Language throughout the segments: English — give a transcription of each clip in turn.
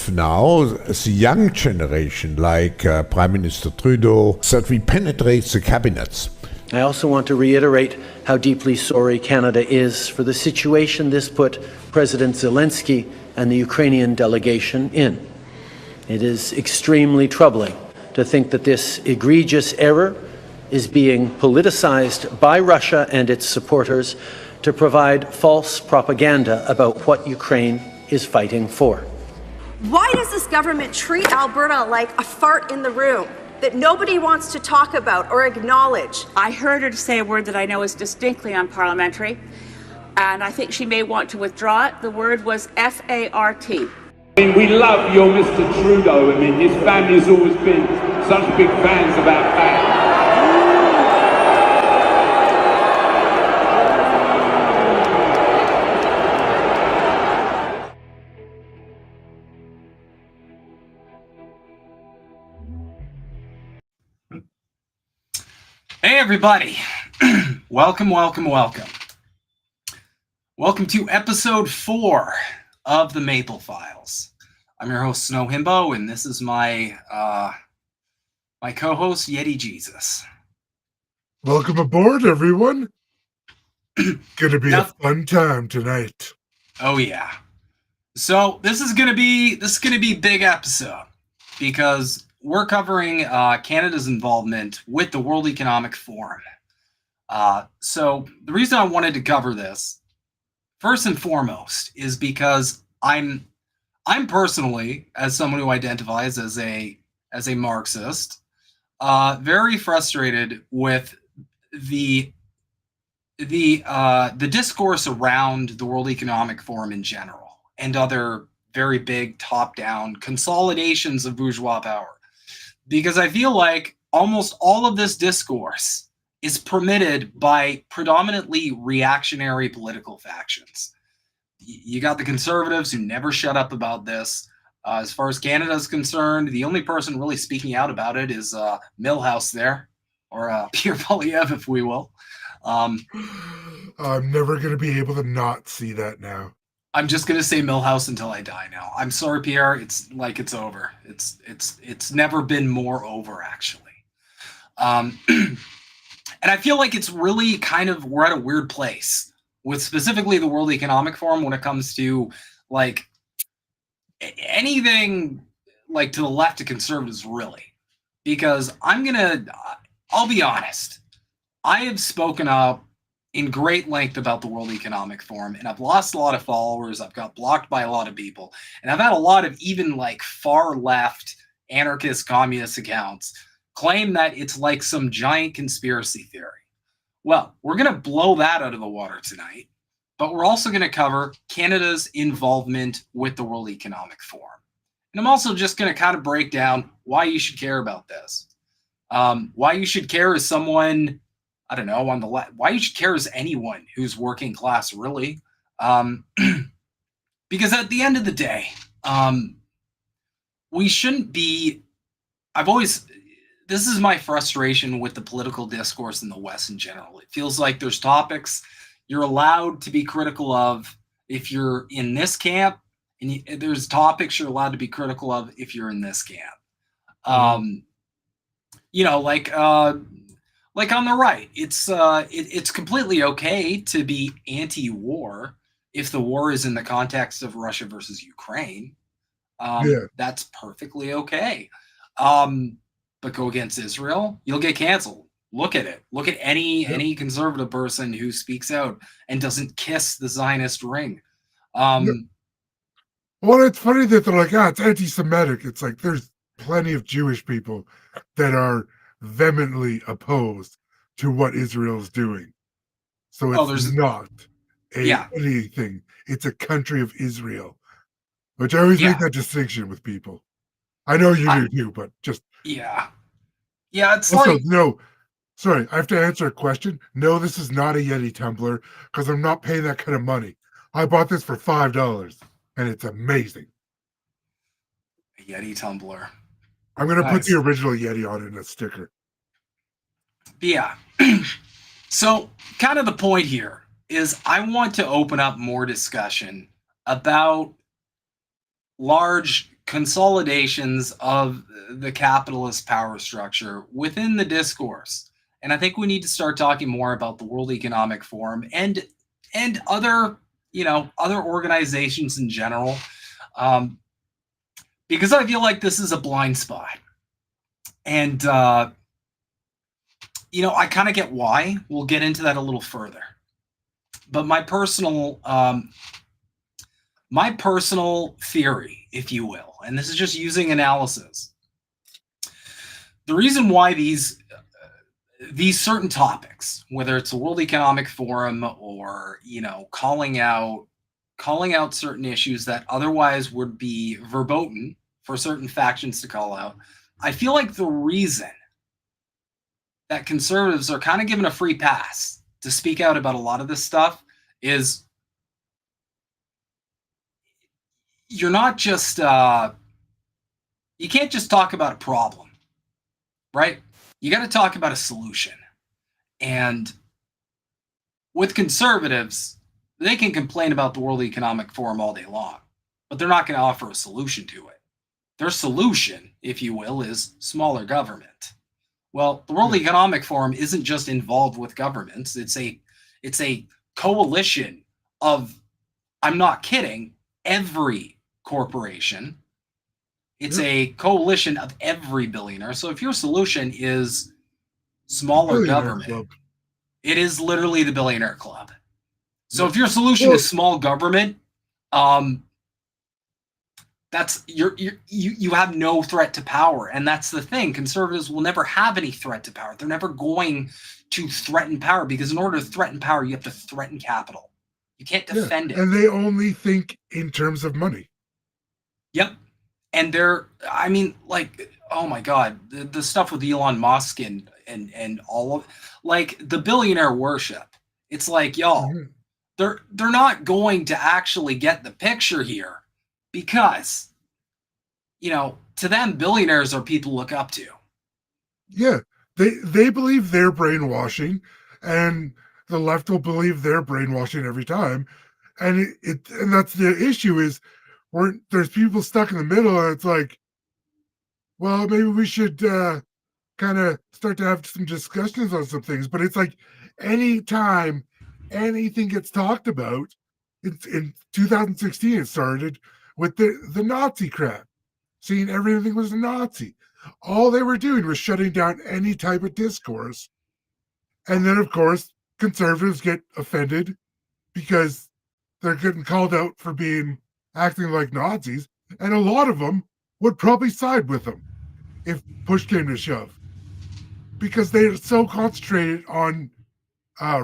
have now the young generation, like Prime Minister Trudeau, that we penetrate the cabinets. I also want to reiterate how deeply sorry Canada is for the situation this put President Zelensky and the Ukrainian delegation in. It is extremely troubling to think that this egregious error is being politicized by Russia and its supporters to provide false propaganda about what Ukraine is fighting for. Why does this government treat Alberta like a fart in the room that nobody wants to talk about or acknowledge? I heard her say a word that I know is distinctly unparliamentary, and I think she may want to withdraw it. The word was F-A-R-T. I mean, we love your Mr. Trudeau. I mean, his family's always been such big fans of our flag. Hey everybody, welcome to episode 4 of the Maple Files. I'm your host Snow Himbo, and this is my my co-host Yeti Jesus. Welcome aboard, everyone. Gonna be a fun time tonight. Oh yeah. So this is gonna be a big episode because we're covering Canada's involvement with the World Economic Forum. So the reason I wanted to cover this, first and foremost, is because I'm personally, as someone who identifies as a Marxist, very frustrated with the discourse around the World Economic Forum in general and other very big top-down consolidations of bourgeois power. Because I feel like almost all of this discourse is permitted by predominantly reactionary political factions. You got the conservatives who never shut up about this. As far as Canada is concerned, the only person really speaking out about it is Milhouse there, or Pierre Poilievre, if we will. I'm never going to be able to not see that now. I'm just gonna say Milhouse until I die now. I'm sorry, Pierre. It's over. It's never been more over, actually. And I feel like it's really we're at a weird place with specifically the World Economic Forum when it comes to like anything like to the left of conservatives, really. Because I'll be honest. I have spoken up in great length about the World Economic Forum, and I've lost a lot of followers. I've got blocked by a lot of people, and I've had a lot of even like far left anarchist communist accounts claim that it's like some giant conspiracy theory. Well, we're going to blow that out of the water tonight, but we're also going to cover Canada's involvement with the World Economic Forum. And I'm also just going to kind of break down why you should care about this. Why you should care as someone, I don't know, on the left, why you should care as anyone who's working class, really. Because at the end of the day, we shouldn't be, this is my frustration with the political discourse in the West in general. It feels like there's topics you're allowed to be critical of if you're in this camp, and there's topics you're allowed to be critical of if you're in this camp. Like on the right, it's completely okay to be anti-war if the war is in the context of Russia versus Ukraine. That's perfectly okay. But go against Israel, you'll get canceled. Look at it. Look at any conservative person who speaks out and doesn't kiss the Zionist ring. Well, it's funny that they're like, it's anti-Semitic. It's like there's plenty of Jewish people that are vehemently opposed to what Israel's doing. So it's not anything. It's a country of Israel, which I always make that distinction with people. I know you do too, but just it's also, like no. Sorry, I have to answer a question. No, this is not a Yeti tumbler because I'm not paying that kind of money. I bought this for $5, and it's amazing. A Yeti tumbler. I'm going to put the original Yeti on in a sticker. Yeah. So kind of the point here is I want to open up more discussion about large consolidations of the capitalist power structure within the discourse. And I think we need to start talking more about the World Economic Forum and other, other organizations in general, because I feel like this is a blind spot. And, I kind of get why. We'll get into that a little further. But my personal theory, if you will, and this is just using analysis, the reason why these certain topics, whether it's the World Economic Forum or, calling out certain issues that otherwise would be verboten for certain factions to call out, I feel like the reason that conservatives are kind of given a free pass to speak out about a lot of this stuff is you're not just, you can't just talk about a problem, right? You got to talk about a solution. And with conservatives, they can complain about the World Economic Forum all day long, but they're not going to offer a solution to it. Their solution, if you will, is smaller government. Well, the World Economic Forum isn't just involved with governments. It's a coalition of, I'm not kidding, every corporation. It's a coalition of every billionaire. So if your solution is smaller government, club. It is literally the billionaire club. So if your solution is small government, that's you have no threat to power. And that's the thing. Conservatives will never have any threat to power. They're never going to threaten power, because in order to threaten power, you have to threaten capital. You can't defend it. And they only think in terms of money. Yep. And oh my God, the stuff with Elon Musk and all of, like, the billionaire worship. It's like, y'all, they're not going to actually get the picture here, because, to them, billionaires are people to look up to. Yeah, they believe they're brainwashing, and the left will believe they're brainwashing every time. And and that's the issue, is there's people stuck in the middle, and it's like, well, maybe we should kind of start to have some discussions on some things. But it's like, anytime anything gets talked about, in 2016 it started with the Nazi crap, seeing everything was a Nazi. All they were doing was shutting down any type of discourse. And then, of course, conservatives get offended because they're getting called out for acting like Nazis. And a lot of them would probably side with them if push came to shove, because they're so concentrated on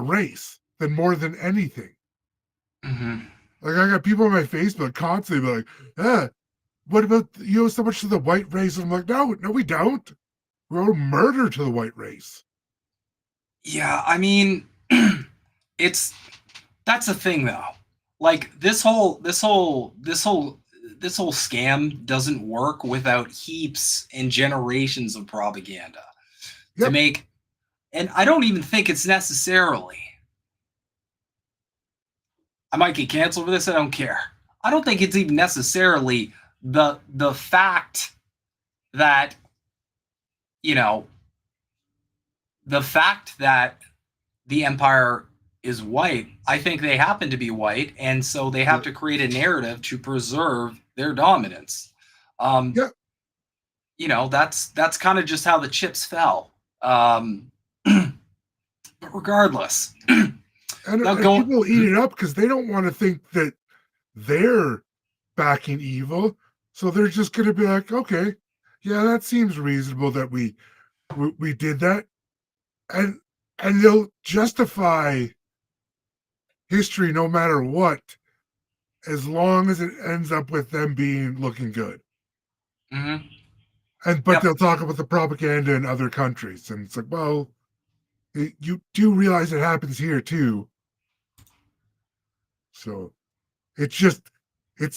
race than more than anything. Mm-hmm. Like, I got people on my Facebook constantly like, what about you owe so much to the white race? And I'm like, no, we don't. We owe murder to the white race. Yeah, I mean, that's the thing, though. Like, this whole scam doesn't work without heaps and generations of propaganda to make, and I don't even think it's necessarily, I might get canceled for this, I don't care. I don't think it's even necessarily the fact that, the fact that the empire is white. I think they happen to be white, and so they have to create a narrative to preserve their dominance. That's kind of just how the chips fell. But regardless, and people eat it up because they don't want to think that they're backing evil, so they're just going to be like, okay, yeah, that seems reasonable that we did that, and they'll justify history no matter what, as long as it ends up with them looking good. Mm-hmm. But they'll talk about the propaganda in other countries, and it's like, well, you do realize it happens here too. So it's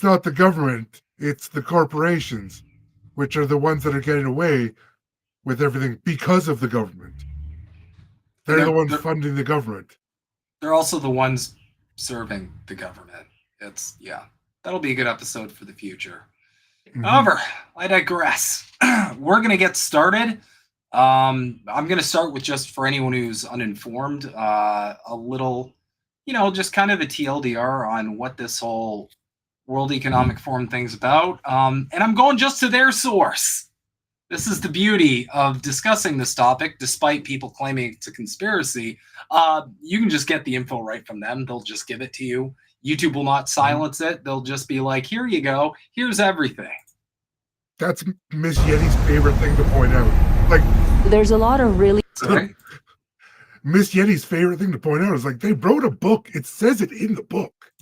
not the government, it's the corporations, which are the ones that are getting away with everything because of the government. They're the ones funding the government. They're also the ones serving the government. That'll be a good episode for the future. However, I digress. We're going to get started. I'm going to start with, just for anyone who's uninformed, a little, just kind of a TLDR on what this whole World Economic Forum thing's about. And I'm going just to their source. This is the beauty of discussing this topic, despite people claiming it's a conspiracy. You can just get the info right from them. They'll just give it to you. YouTube will not silence it. They'll just be like, here you go. Here's everything. That's Miss Yeti's favorite thing to point out. Like, there's a lot of really... Sorry? Miss Yeti's favorite thing to point out is, like, they wrote a book. It says it in the book.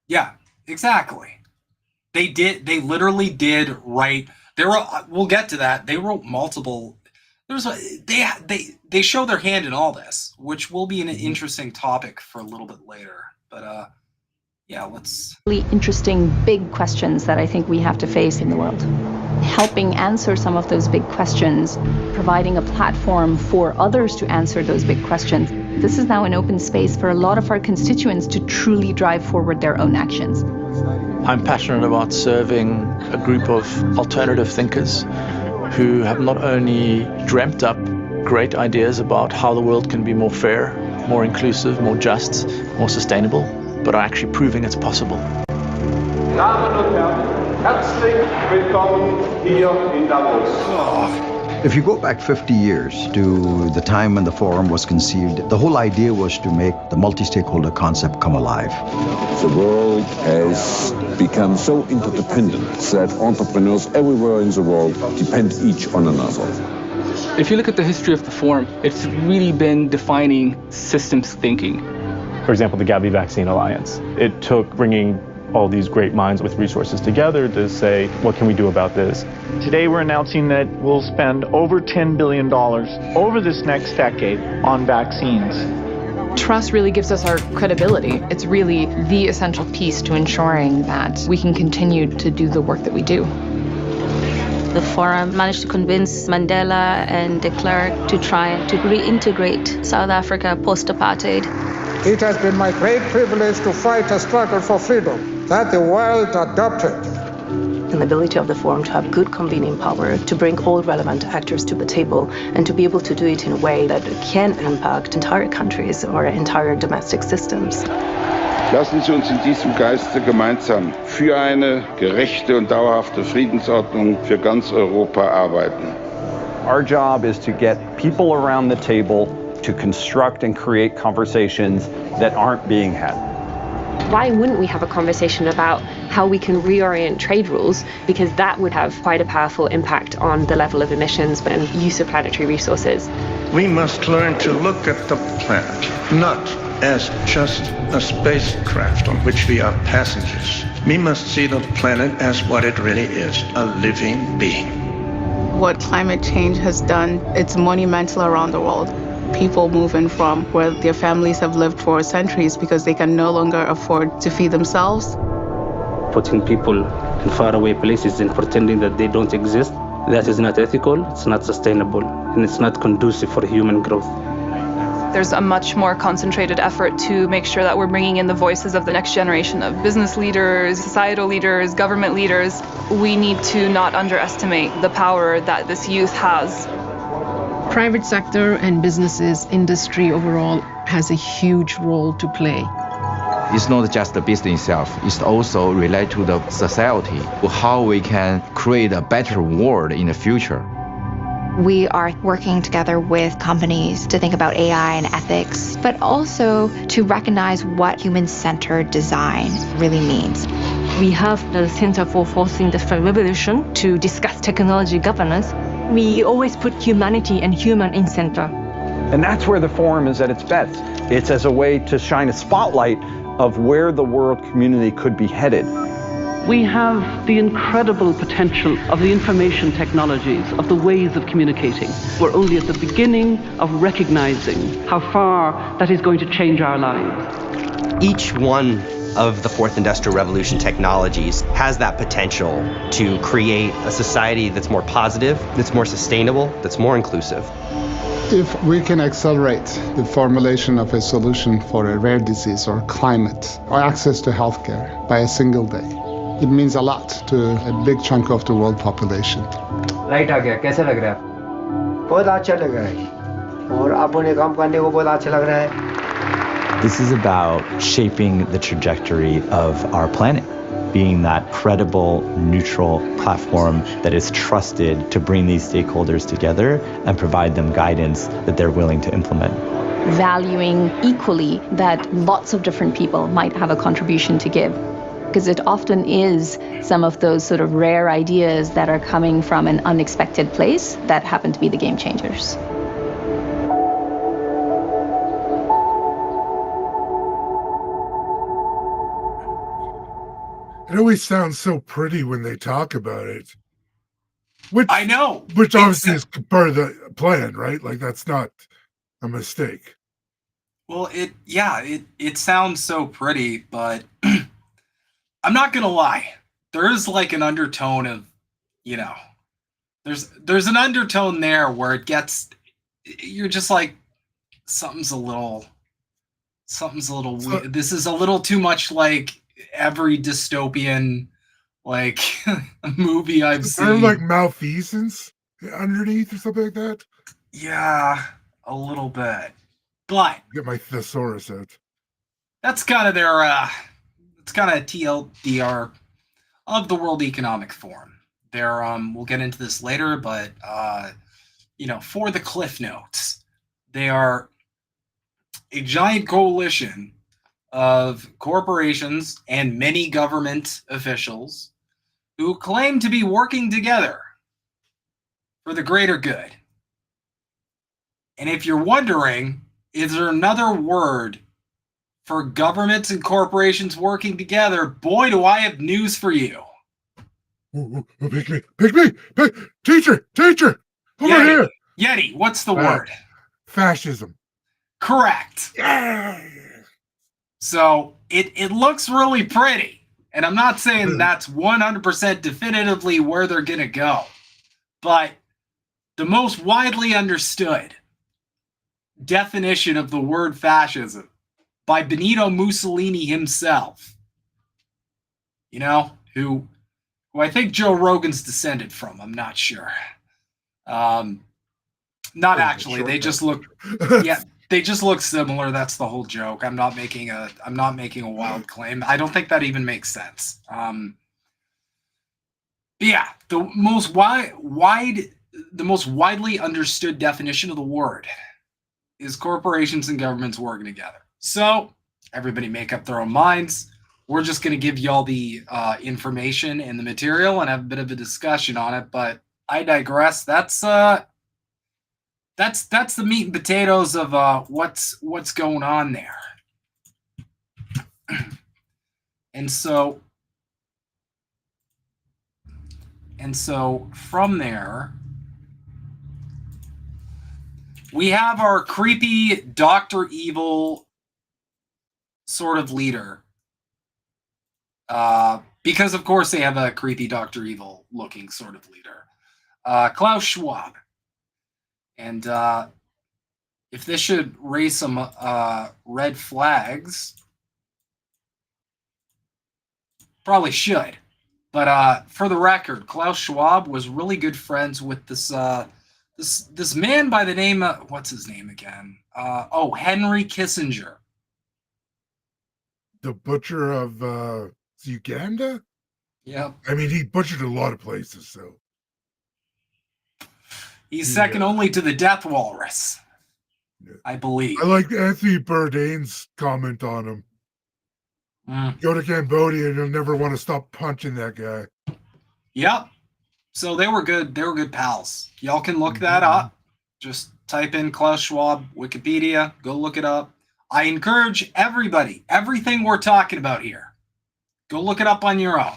Yeah. Exactly. They literally did write. We'll get to that. They wrote multiple. They show their hand in all this, which will be an interesting topic for a little bit later. But let's. Really interesting big questions that I think we have to face in the world. Helping answer some of those big questions, providing a platform for others to answer those big questions. This is now an open space for a lot of our constituents to truly drive forward their own actions. I'm passionate about serving a group of alternative thinkers who have not only dreamt up great ideas about how the world can be more fair, more inclusive, more just, more sustainable, but are actually proving it's possible. Damen und Herren, herzlich willkommen hier in Davos. If you go back 50 years to the time when the forum was conceived, the whole idea was to make the multi-stakeholder concept come alive. The world has become so interdependent that entrepreneurs everywhere in the world depend each on another. If you look at the history of the forum, it's really been defining systems thinking. For example, the Gavi Vaccine Alliance. It took bringing all these great minds with resources together to say, what can we do about this? Today we're announcing that we'll spend over $10 billion over this next decade on vaccines. Trust really gives us our credibility. It's really the essential piece to ensuring that we can continue to do the work that we do. The forum managed to convince Mandela and de Klerk to try to reintegrate South Africa post-apartheid. It has been my great privilege to fight a struggle for freedom that the world adopted. An ability of the forum to have good convening power, to bring all relevant actors to the table, and to be able to do it in a way that can impact entire countries or entire domestic systems. Lassen Sie uns in diesem Geiste gemeinsam für eine gerechte und dauerhafte Friedensordnung für ganz Europa arbeiten. Our job is to get people around the table to construct and create conversations that aren't being had. Why wouldn't we have a conversation about how we can reorient trade rules? Because that would have quite a powerful impact on the level of emissions and use of planetary resources. We must learn to look at the planet, not as just a spacecraft on which we are passengers. We must see the planet as what it really is, a living being. What climate change has done, it's monumental around the world. People moving from where their families have lived for centuries because they can no longer afford to feed themselves. Putting people in faraway places and pretending that they don't exist, that is not ethical, it's not sustainable, and it's not conducive for human growth. There's a much more concentrated effort to make sure that we're bringing in the voices of the next generation of business leaders, societal leaders, government leaders. We need to not underestimate the power that this youth has. Private sector and businesses, industry overall has a huge role to play. It's not just the business itself, it's also related to the society, how we can create a better world in the future. We are working together with companies to think about AI and ethics, but also to recognize what human-centered design really means. We have the Center for Fourth Industrial Revolution to discuss technology governance. We always put humanity and human in center. And that's where the forum is at its best. It's as a way to shine a spotlight of where the world community could be headed. We have the incredible potential of the information technologies, of the ways of communicating. We're only at the beginning of recognizing how far that is going to change our lives. Each one of the Fourth Industrial Revolution technologies has that potential to create a society that's more positive, that's more sustainable, that's more inclusive. If we can accelerate the formulation of a solution for a rare disease or climate or access to healthcare by a single day, it means a lot to a big chunk of the world population. Light आ गया, कैसा लग रहा है? बहुत अच्छा लग रहा है और अपने काम करने को बहुत अच्छा लग रहा है. This is about shaping the trajectory of our planet, being that credible, neutral platform that is trusted to bring these stakeholders together and provide them guidance that they're willing to implement. Valuing equally that lots of different people might have a contribution to give. Because it often is some of those sort of rare ideas that are coming from an unexpected place that happen to be the game changers. It always sounds so pretty when they talk about it. Which I know. Which obviously is part of the plan, right? Like that's not a mistake. Well, it sounds so pretty, but I'm not gonna lie. There is like an undertone of, there's an undertone there where it gets, you're just like, something's a little weird. This is a little too much like every dystopian like movie I've seen. Kind of like malfeasance underneath or something like that. Yeah, a little bit. But get my thesaurus out. That's kind of their it's kind of TLDR of the World Economic Forum. They're we'll get into this later, but for the cliff notes, they are a giant coalition of corporations and many government officials who claim to be working together for the greater good. And if you're wondering, is there another word for governments and corporations working together? Boy, do I have news for you. Pick me! Teacher! Over here! Yeti, what's the word? Fascism. Correct. So it looks really pretty. And I'm not saying that's 100% definitively where they're going to go. But the most widely understood definition of the word fascism by Benito Mussolini himself, who I think Joe Rogan's descended from. I'm not sure. Not actually. They just look they just look similar. That's the whole joke. I'm not making a wild claim. I don't think that even makes sense. Yeah, the most widely understood definition of the word is corporations and governments working together. So everybody make up their own minds. We're just going to give you all the information and the material and have a bit of a discussion on it. But I digress. That's the meat and potatoes of what's going on there. And so from there, we have our creepy Dr. Evil sort of leader. Because, of course, they have a creepy Dr. Evil looking sort of leader. Klaus Schwab. And if this should raise some red flags, probably should. But for the record, Klaus Schwab was really good friends with this man by the name of, what's his name again? Henry Kissinger. The butcher of Uganda? Yep. I mean, he butchered a lot of places, so. He's second only to the Death Walrus, I believe. I like Anthony Bourdain's comment on him. Go to Cambodia and you'll never want to stop punching that guy. Yep. So they were good. They were good pals. Y'all can look that up. Just type in Klaus Schwab, Wikipedia, go look it up. I encourage everybody, everything we're talking about here, go look it up on your own.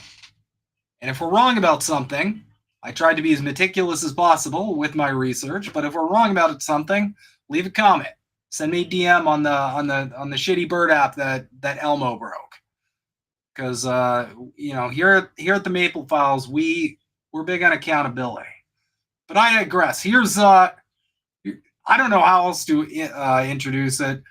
And if we're wrong about something, I tried to be as meticulous as possible with my research, but if we're wrong about something, leave a comment. Send me a DM on the shitty bird app that Elmo broke. Because here at the Maple Files, we're big on accountability. But I digress. Here's I don't know how else to introduce it.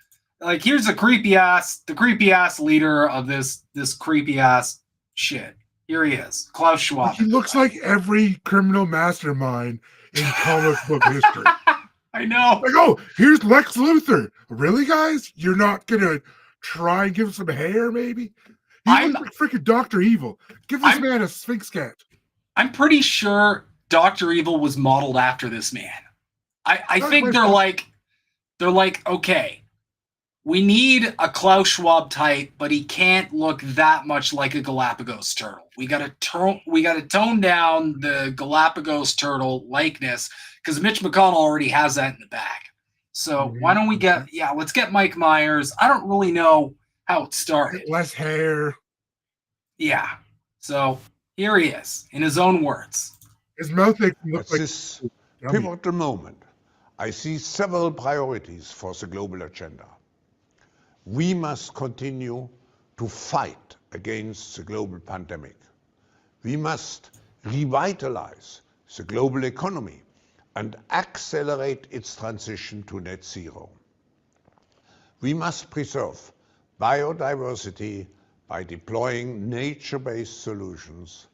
Like, here's the creepy ass leader of this creepy ass shit. Here he is, Klaus Schwab. He looks like every criminal mastermind in comic book history. I know. Like, oh, here's Lex Luthor. Really, guys? You're not gonna try and give him some hair, maybe? He looks like freaking Dr. Evil. Give this man a Sphinx cat. I'm pretty sure Dr. Evil was modeled after this man. I think they're like, okay, we need a Klaus Schwab type, but he can't look that much like a Galapagos turtle. We gotta tone down the Galapagos turtle likeness because Mitch McConnell already has that in the bag. So why don't we let's get Mike Myers. I don't really know how it started. Less hair. Yeah. So here he is, in his own words. His mouth makes him look At this pivotal moment, I see several priorities for the global agenda. We must continue to fight against the global pandemic. We must revitalize the global economy and accelerate its transition to net zero. We must preserve biodiversity by deploying nature-based solutions,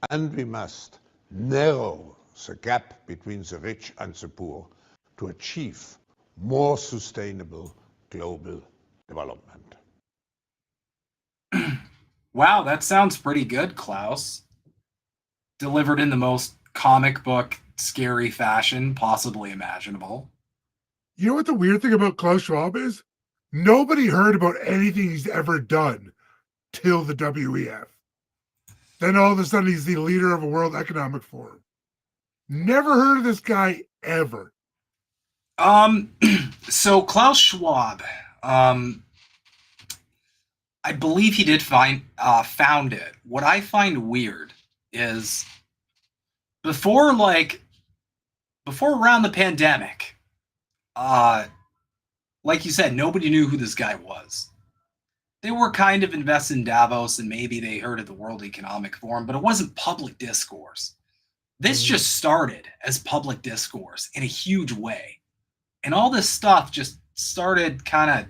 and we must narrow the gap between the rich and the poor to achieve more sustainable global development. Wow, that sounds pretty good, Klaus. Delivered in the most comic book, scary fashion possibly imaginable. You know what the weird thing about Klaus Schwab is? Nobody heard about anything he's ever done till the WEF. Then all of a sudden he's the leader of a World Economic Forum. Never heard of this guy ever. So Klaus Schwab, I believe he did found it. What I find weird is before around the pandemic, like you said, nobody knew who this guy was. They were kind of invested in Davos and maybe they heard of the World Economic Forum, but it wasn't public discourse. This just started as public discourse in a huge way. And all this stuff just started kind of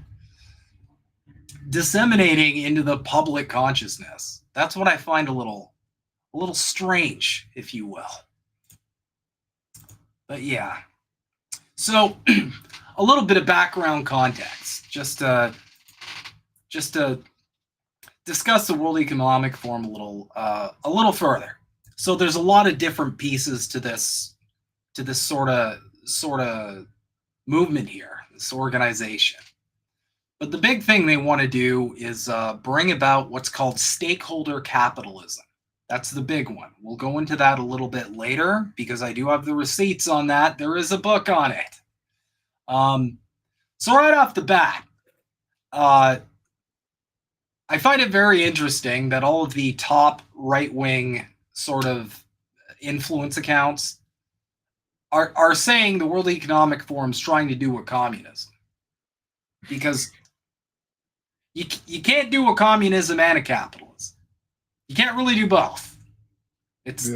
disseminating into the public consciousness. That's what I find a little strange, if you will. But yeah. So a little bit of background context, just to discuss the World Economic Forum a little further. So there's a lot of different pieces to this sort of movement here, this organization. But the big thing they want to do is bring about what's called stakeholder capitalism. That's the big one. We'll go into that a little bit later because I do have the receipts on that. There is a book on it. So right off the bat, I find it very interesting that all of the top right-wing sort of influence accounts are saying the World Economic Forum is trying to do a communism. Because you can't do a communism and a capitalism. You can't really do both. That's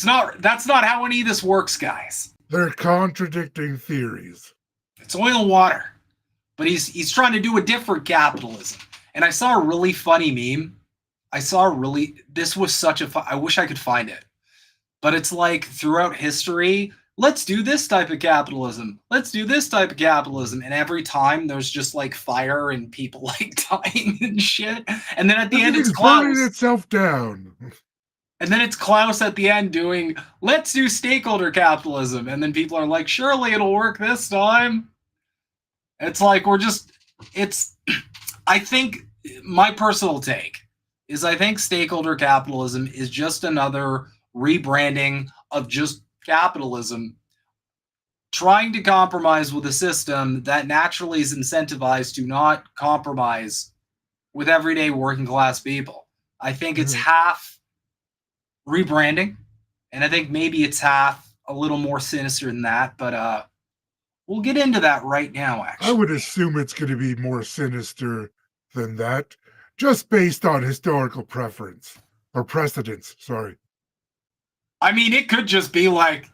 not how any of this works, guys. They're contradicting theories. It's oil and water. But he's trying to do a different capitalism. And I saw a really funny meme. This was such a I wish I could find it. But it's like throughout history, let's do this type of capitalism. Let's do this type of capitalism. And every time there's just like fire and people like dying and shit. And then at the end it's Klaus. Burning itself down. And then it's Klaus at the end doing, let's do stakeholder capitalism. And then people are like, surely it'll work this time. It's like I think my personal take is I think stakeholder capitalism is just another rebranding of just capitalism trying to compromise with a system that naturally is incentivized to not compromise with everyday working class people. I think it's half rebranding, and I think maybe it's half a little more sinister than that, but we'll get into that right now, actually. I would assume it's going to be more sinister than that, just based on historical preference or precedence. Sorry. I mean, it could just be like,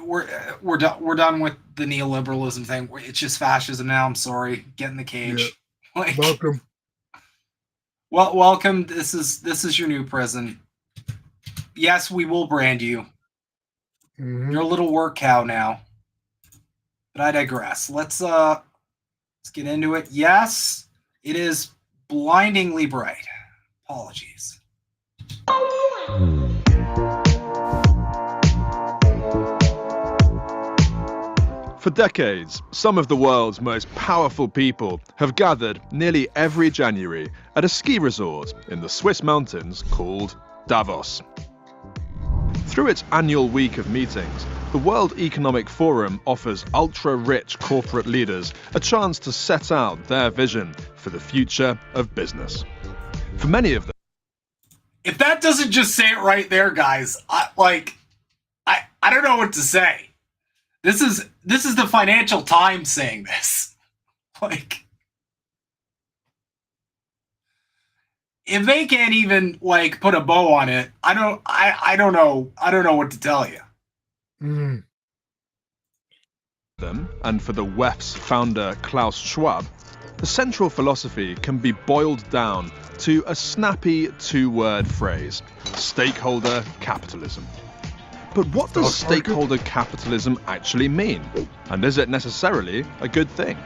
we're done with the neoliberalism thing. It's just fascism now. I'm sorry. Get in the cage. Yeah. Welcome. Well, welcome. This is your new prison. yes, we will brand you. Mhm. You're a little work cow now. But I digress. Let's get into it. Yes, it is blindingly bright. Apologies. For decades, some of the world's most powerful people have gathered nearly every January at a ski resort in the Swiss mountains called Davos. Through its annual week of meetings, the World Economic Forum offers ultra-rich corporate leaders a chance to set out their vision for the future of business. For many of them, If that doesn't just say it right there, guys, I don't know what to say. This is the Financial Times saying this. Like, if they can't even like put a bow on it, I don't know what to tell you. Mm. and for the WEF's founder Klaus Schwab, the central philosophy can be boiled down to a snappy two-word phrase: stakeholder capitalism. But what does stakeholder capitalism actually mean? And is it necessarily a good thing?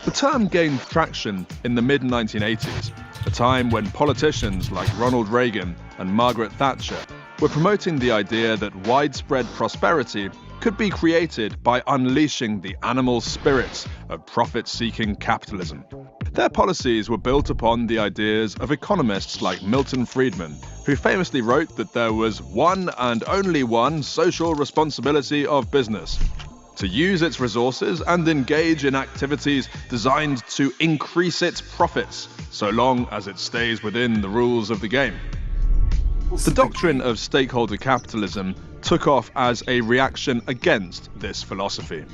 The term gained traction in the mid-1980s, a time when politicians like Ronald Reagan and Margaret Thatcher were promoting the idea that widespread prosperity could be created by unleashing the animal spirits of profit-seeking capitalism. Their policies were built upon the ideas of economists like Milton Friedman, who famously wrote that there was one and only one social responsibility of business: to use its resources and engage in activities designed to increase its profits, so long as it stays within the rules of the game. The doctrine of stakeholder capitalism took off as a reaction against this philosophy.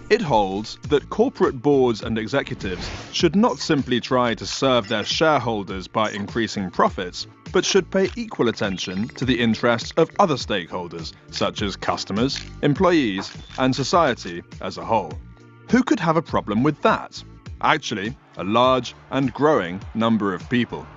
It holds that corporate boards and executives should not simply try to serve their shareholders by increasing profits, but should pay equal attention to the interests of other stakeholders, such as customers, employees, and society as a whole. Who could have a problem with that? Actually, a large and growing number of people.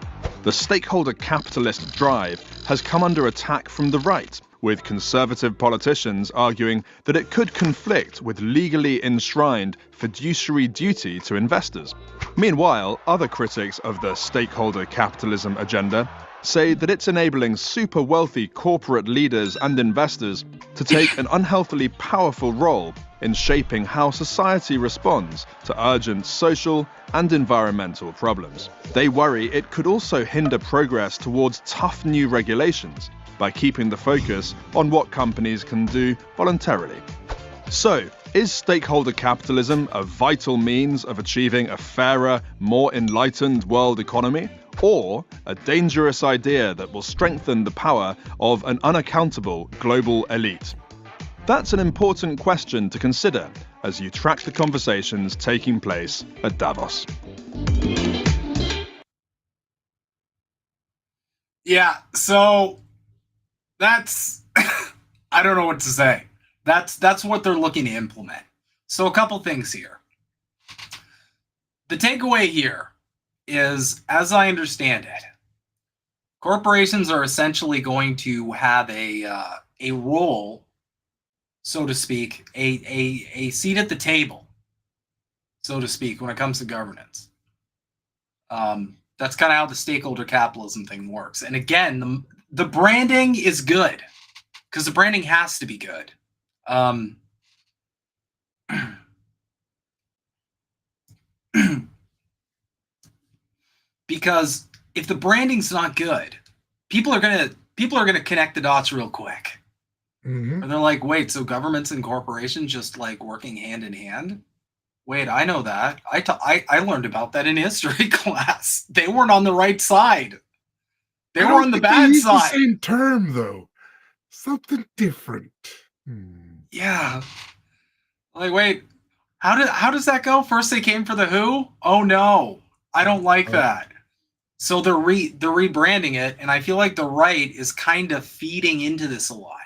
The stakeholder capitalist drive has come under attack from the right, with conservative politicians arguing that it could conflict with legally enshrined fiduciary duty to investors. Meanwhile, other critics of the stakeholder capitalism agenda say that it's enabling super wealthy corporate leaders and investors to take an unhealthily powerful role in shaping how society responds to urgent social and environmental problems. They worry it could also hinder progress towards tough new regulations by keeping the focus on what companies can do voluntarily. So, is stakeholder capitalism a vital means of achieving a fairer, more enlightened world economy, or a dangerous idea that will strengthen the power of an unaccountable global elite? That's an important question to consider as you track the conversations taking place at Davos. Yeah, so that's I don't know what to say. That's what they're looking to implement. So a couple things here. The takeaway here is, as I understand it, corporations are essentially going to have a role, so to speak, a seat at the table, so to speak, when it comes to governance. That's kind of how the stakeholder capitalism thing works. And again, the branding is good, because the branding has to be good. Because if the branding's not good, people are gonna connect the dots real quick. Mm-hmm. And they're like, wait, so governments and corporations just like working hand in hand? Wait, I know that. I learned about that in history class. They weren't on the right side. They were on the bad side. The same term though. Something different. Yeah. Like, wait, how does that go? First they came for the who? Oh no, I don't like that. So they're rebranding it, and I feel like the right is kind of feeding into this a lot,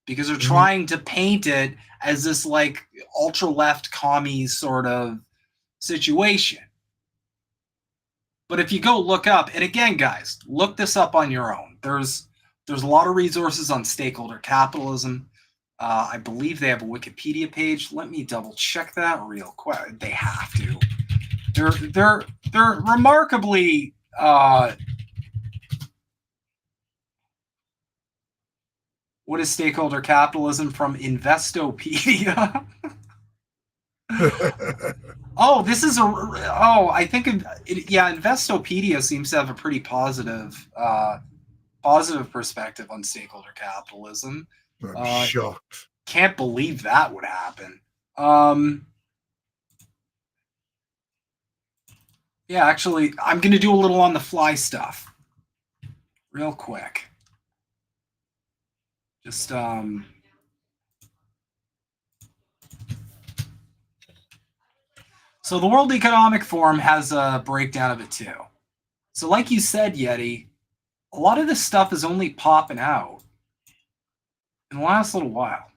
because they're trying to paint it as this like ultra left commie sort of situation. But if you go look up, and again, guys, look this up on your own. There's There's a lot of resources on stakeholder capitalism. I believe they have a Wikipedia page. Let me double check that real quick. They have to. They're remarkably what is stakeholder capitalism from Investopedia? Oh, this is I think Investopedia seems to have a pretty positive perspective on stakeholder capitalism. I'm shocked. Can't believe that would happen. Yeah, actually, I'm going to do a little on the fly stuff real quick. Just so the World Economic Forum has a breakdown of it too. So like you said, Yeti, a lot of this stuff is only popping out in the last little while.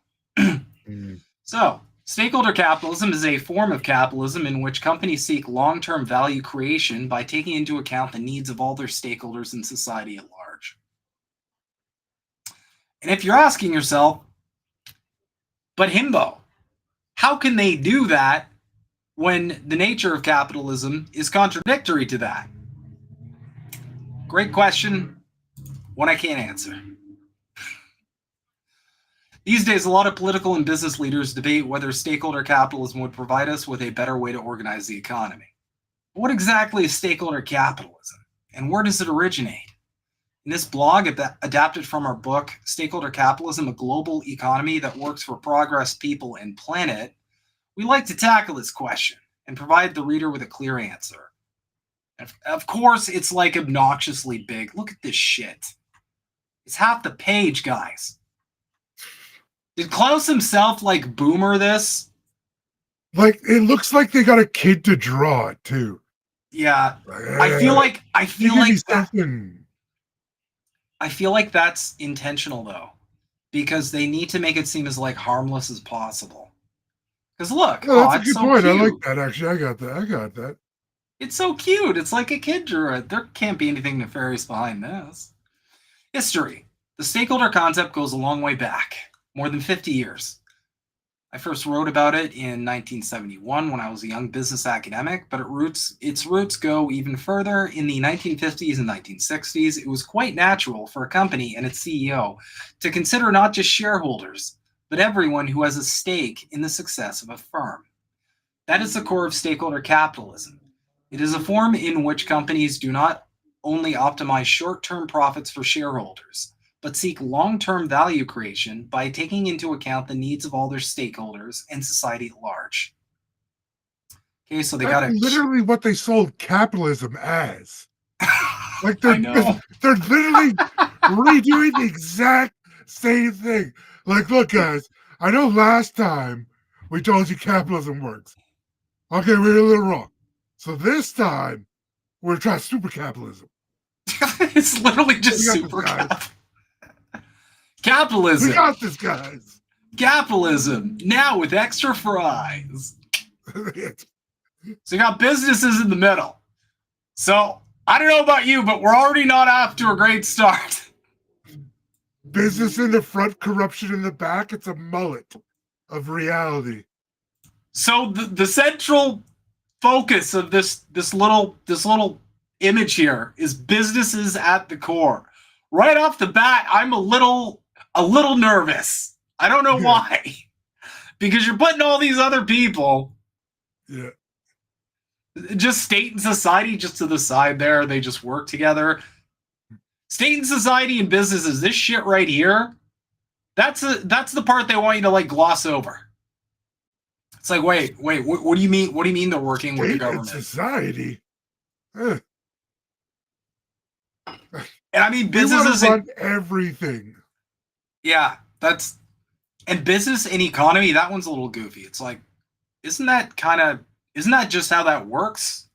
So, stakeholder capitalism is a form of capitalism in which companies seek long-term value creation by taking into account the needs of all their stakeholders in society at large. And if you're asking yourself, but Himbo, how can they do that when the nature of capitalism is contradictory to that? Great question, one I can't answer. These days, a lot of political and business leaders debate whether stakeholder capitalism would provide us with a better way to organize the economy. But what exactly is stakeholder capitalism, and where does it originate? In this blog, adapted from our book, Stakeholder Capitalism, A Global Economy That Works for Progress, People, and Planet, we like to tackle this question and provide the reader with a clear answer. Of course, it's like obnoxiously big. Look at this shit. It's half the page, guys. Did Klaus himself like boomer this? Like, it looks like they got a kid to draw it too. Yeah. I feel like that's intentional though, because they need to make it seem as like harmless as possible. Because look, that's a good so point. cute. I like that actually. I got that. It's so cute. It's like a kid drew it. There can't be anything nefarious behind this. History. The stakeholder concept goes a long way back, more than 50 years. I first wrote about it in 1971 when I was a young business academic, but its roots go even further. In the 1950s and 1960s, it was quite natural for a company and its CEO to consider not just shareholders, but everyone who has a stake in the success of a firm. That is the core of stakeholder capitalism. It is a form in which companies do not only optimize short-term profits for shareholders, but seek long-term value creation by taking into account the needs of all their stakeholders and society at large. Okay, so That's literally what they sold capitalism as. Like they're literally redoing the exact same thing. Like, look, guys, I know last time we told you capitalism works. Okay, we were a little wrong. So this time we're trying super capitalism. It's literally just super capitalism. We got this, guys. Capitalism now with extra fries. So you got businesses in the middle. So I don't know about you, but we're already not off to a great start. Business in the front, corruption in the back. It's a mullet of reality. So the central focus of this little image here is businesses at the core. Right off the bat, I'm a little nervous. I don't know why. Because you're putting all these other people, just state and society just to the side there. They just work together. State and society and businesses, this shit right here, that's the part they want you to like gloss over. It's like, wait, what do you mean? What do you mean they're working with the government? Society. And I mean, businesses run everything. Yeah, and business and economy. That one's a little goofy. It's like, isn't that just how that works?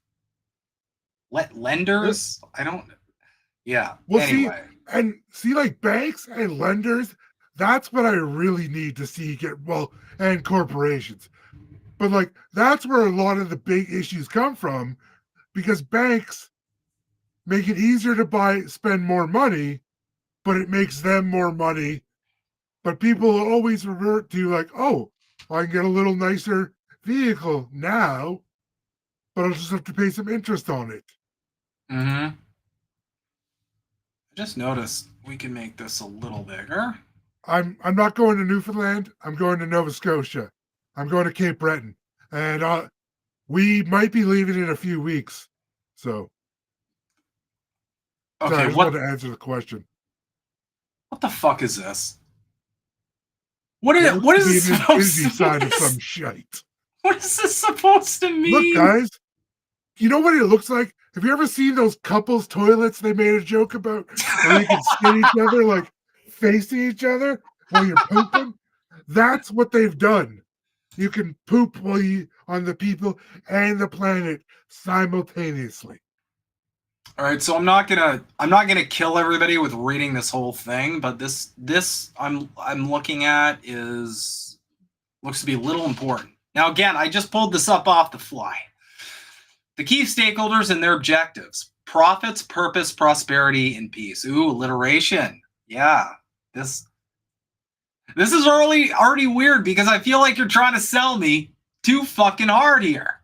Lenders, I don't. Yeah. Well, anyway, see, like banks and lenders. That's what I really need to see and corporations. But like that's where a lot of the big issues come from, because banks make it easier to spend more money, but it makes them more money. But people always revert to like, oh, I can get a little nicer vehicle now, but I'll just have to pay some interest on it. Mm-hmm. I just noticed we can make this a little bigger. I'm not going to Newfoundland. I'm going to Nova Scotia. I'm going to Cape Breton, and we might be leaving in a few weeks. So, okay, I just want to answer the question. What the fuck is this? What is this supposed to sign of some shite? What is this supposed to mean? Look, guys, you know what it looks like? Have you ever seen those couples toilets they made a joke about where you can skin each other, like facing each other while you're pooping? That's what they've done. You can poop while you on the people and the planet simultaneously. All right, so I'm not gonna kill everybody with reading this whole thing, but this I'm looking at looks to be a little important. Now again, I just pulled this up off the fly. The key stakeholders and their objectives: profits, purpose, prosperity, and peace. Ooh, alliteration. Yeah, this is already weird because I feel like you're trying to sell me too fucking hard here.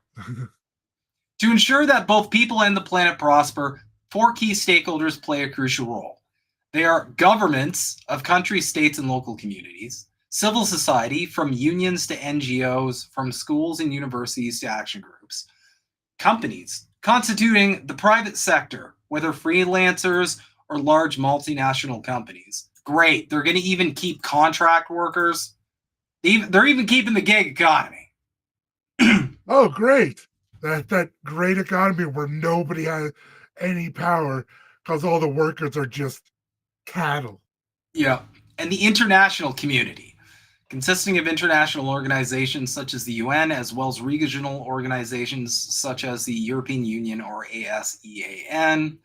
To ensure that both people and the planet prosper, 4 key stakeholders play a crucial role. They are governments of countries, states, and local communities, civil society, from unions to NGOs, from schools and universities to action groups, companies constituting the private sector, whether freelancers or large multinational companies. Great. They're going to even keep contract workers. They're even keeping the gig economy. Oh, great. That great economy where nobody has any power because all the workers are just cattle. Yeah. And the international community, consisting of international organizations such as the UN, as well as regional organizations such as the European Union or ASEAN.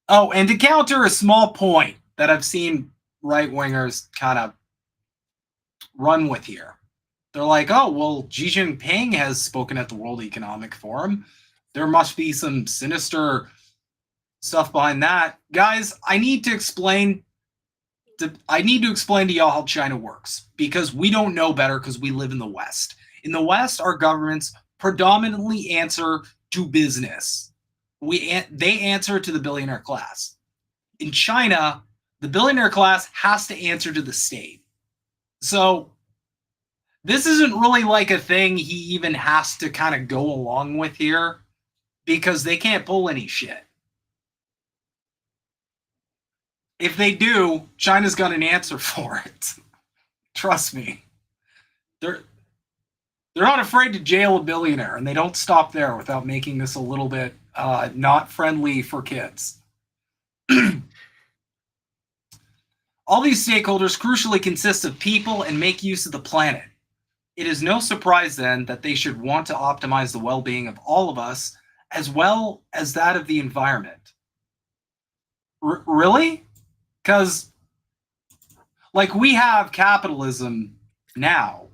Oh, and to counter a small point that I've seen right-wingers kind of run with here. They're like, oh, well, Xi Jinping has spoken at the World Economic Forum. There must be some sinister stuff behind that. Guys, I need to explain to y'all how China works, because we don't know better because we live in the West. In the West, our governments predominantly answer to business. They answer to the billionaire class. In China, the billionaire class has to answer to the state. So this isn't really like a thing he even has to kind of go along with here, because they can't pull any shit. If they do, China's got an answer for it. Trust me. They're not afraid to jail a billionaire, and they don't stop there without making this a little bit not friendly for kids. All these stakeholders crucially consist of people and make use of the planet. It is no surprise then that they should want to optimize the well-being of all of us as well as that of the environment. Really? Because, like, we have capitalism now,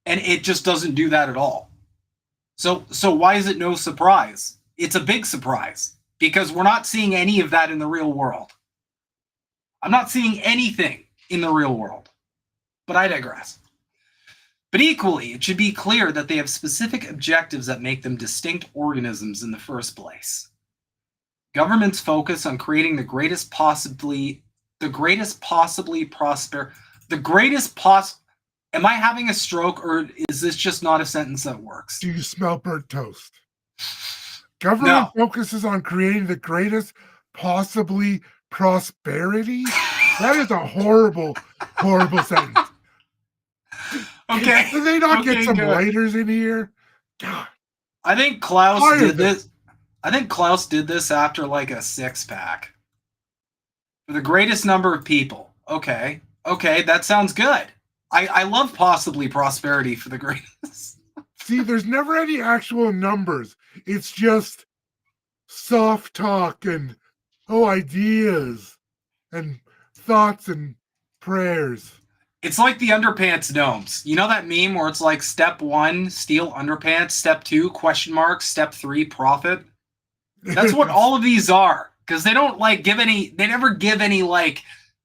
and it just doesn't do that at all. So why is it no surprise? It's a big surprise, because we're not seeing any of that in the real world. I'm not seeing anything in the real world, but I digress. But equally, it should be clear that they have specific objectives that make them distinct organisms in the first place. Governments focus on creating the greatest possibly prosper. Am I having a stroke, or is this just not a sentence that works? Do you smell burnt toast? Government focuses on creating the greatest possibly prosperity? That is a horrible, horrible sentence. Okay. Did they not get some lighters in here? God. I think Klaus did this. I think Klaus did this after like a 6-pack. For the greatest number of people. Okay, that sounds good. I love possibly prosperity for the greatest. See, there's never any actual numbers. It's just soft talk and ideas and thoughts and prayers. It's like the underpants gnomes. You know that meme where it's like step 1, steal underpants, step 2, question mark, step 3, profit? That's what all of these are. Because they don't like they never give any like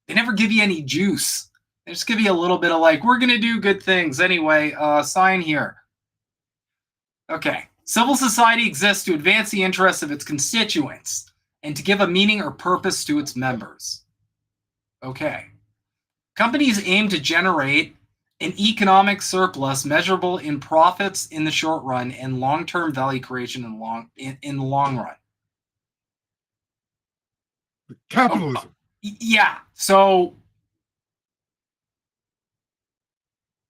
They never give you any juice. They just give you a little bit of like, we're going to do good things anyway. Sign here. Okay. Civil society exists to advance the interests of its constituents and to give a meaning or purpose to its members. Okay. Companies aim to generate an economic surplus measurable in profits in the short run and long-term value creation in the long run. Capitalism. Yeah. So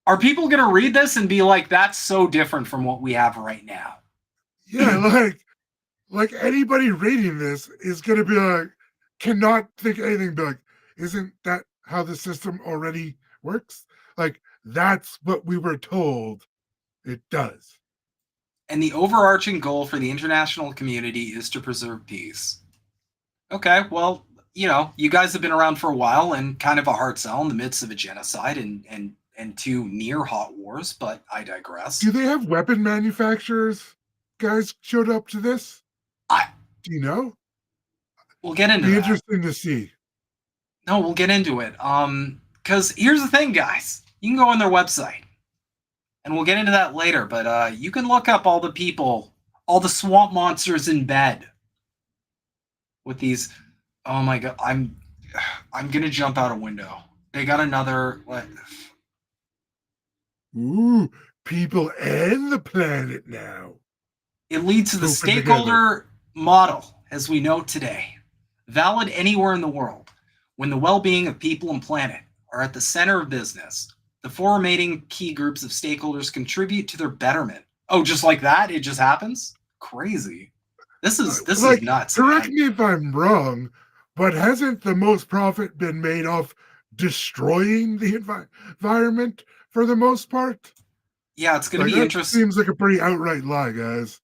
are people going to read this and be like, that's so different from what we have right now? Yeah, like anybody reading this is going to be like, cannot think anything, be like, isn't that how the system already works? Like, that's what we were told it does. And the overarching goal for the international community is to preserve peace. Okay, well, you know, you guys have been around for a while and kind of a hard sell in the midst of a genocide and two near hot wars, but I digress. Do they have weapon manufacturers? Guys showed up to this? Do you know? We'll get into that. Interesting to see. No, we'll get into it. Because here's the thing, guys. You can go on their website, and we'll get into that later, but you can look up all the people, all the swamp monsters in bed with these. Oh my god, I'm gonna jump out a window. They got another. What? Ooh, people and the planet now. It leads to the stakeholder model as we know today, valid anywhere in the world, when the well-being of people and planet are at the center of business. The four remaining key groups of stakeholders contribute to their betterment. Oh, just like that? It just happens? Crazy. This is nuts. Correct me if I'm wrong, but hasn't the most profit been made off destroying the environment for the most part? Yeah, it's going to be interesting. Seems like a pretty outright lie, guys.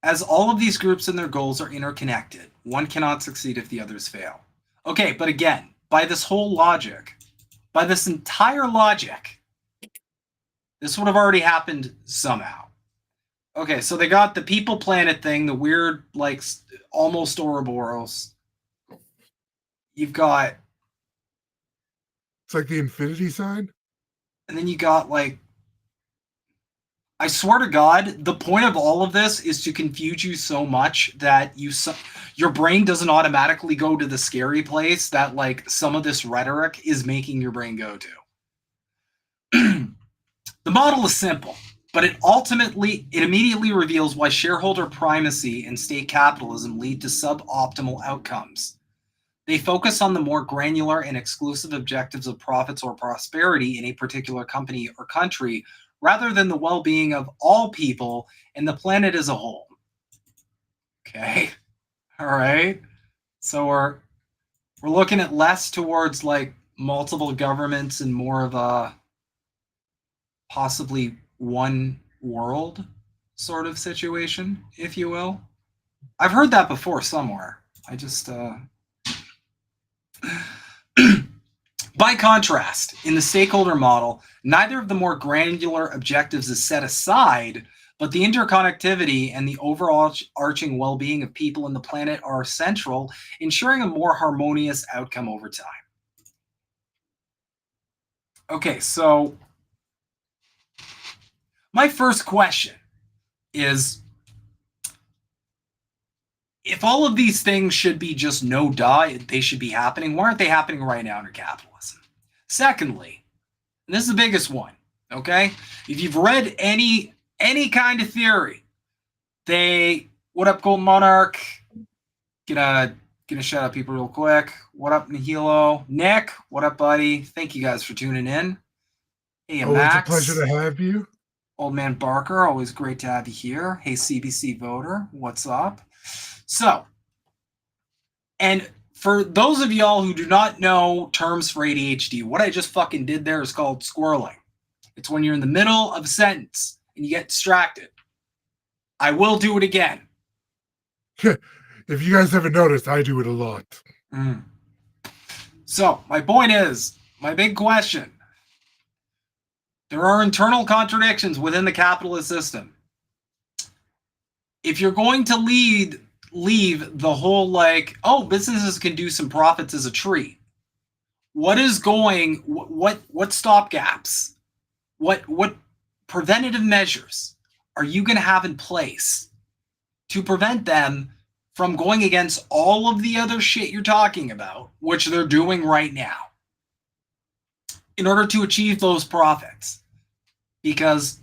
As all of these groups and their goals are interconnected, one cannot succeed if the others fail. Okay, but again, by this whole logic, by this entire logic, this would have already happened somehow. Okay, so they got the people planet thing, the weird, like, almost Ouroboros. You've got... It's like the infinity sign? And then you got, like... I swear to God, the point of all of this is to confuse you so much that your brain doesn't automatically go to the scary place that, like, some of this rhetoric is making your brain go to. The model is simple, but it immediately reveals why shareholder primacy and state capitalism lead to suboptimal outcomes. They focus on the more granular and exclusive objectives of profits or prosperity in a particular company or country, rather than the well-being of all people and the planet as a whole. Okay, all right. So we're looking at less towards like multiple governments and more of a possibly one world sort of situation, if you will. I've heard that before somewhere. I just By contrast, in the stakeholder model, neither of the more granular objectives is set aside, but the interconnectivity and the overall arching well-being of people and the planet are central, ensuring a more harmonious outcome over time. Okay, so my first question is, if all of these things should be just no duh, they should be happening, why aren't they happening right now under capitalism? Secondly, and this is the biggest one, okay? If you've read any kind of theory, what up, Golden Monarch? Gonna shout out people real quick. What up, Nihilo? Nick, what up, buddy? Thank you guys for tuning in. Hey, Max. It's a pleasure to have you. Old Man Barker, always great to have you here. Hey, CBC voter, what's up? So, and for those of y'all who do not know terms for ADHD, what I just fucking did there is called squirreling. It's when you're in the middle of a sentence and you get distracted. I will do it again. If you guys haven't noticed, I do it a lot. So, my point is, my big question, there are internal contradictions within the capitalist system. If you're going to lead leave the whole like, oh, businesses can do some profits as a treat. What is going, what stopgaps, what preventative measures are you going to have in place to prevent them from going against all of the other shit you're talking about, which they're doing right now, in order to achieve those profits? Because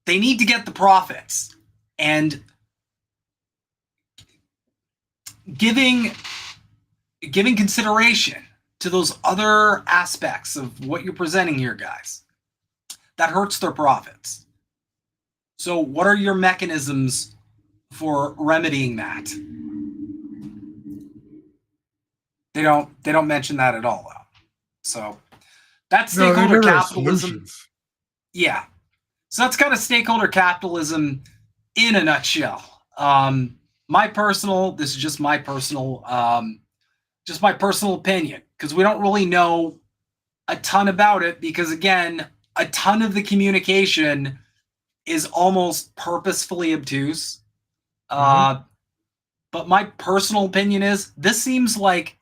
they need to get the profits, and giving consideration to those other aspects of what you're presenting here, guys, that hurts their profits. So what are your mechanisms for remedying that? They don't mention that at all, though. So that's stakeholder capitalism. Yeah. So that's kind of stakeholder capitalism in a nutshell. This is just my personal opinion, because we don't really know a ton about it, because again, a ton of the communication is almost purposefully obtuse. But my personal opinion is this seems like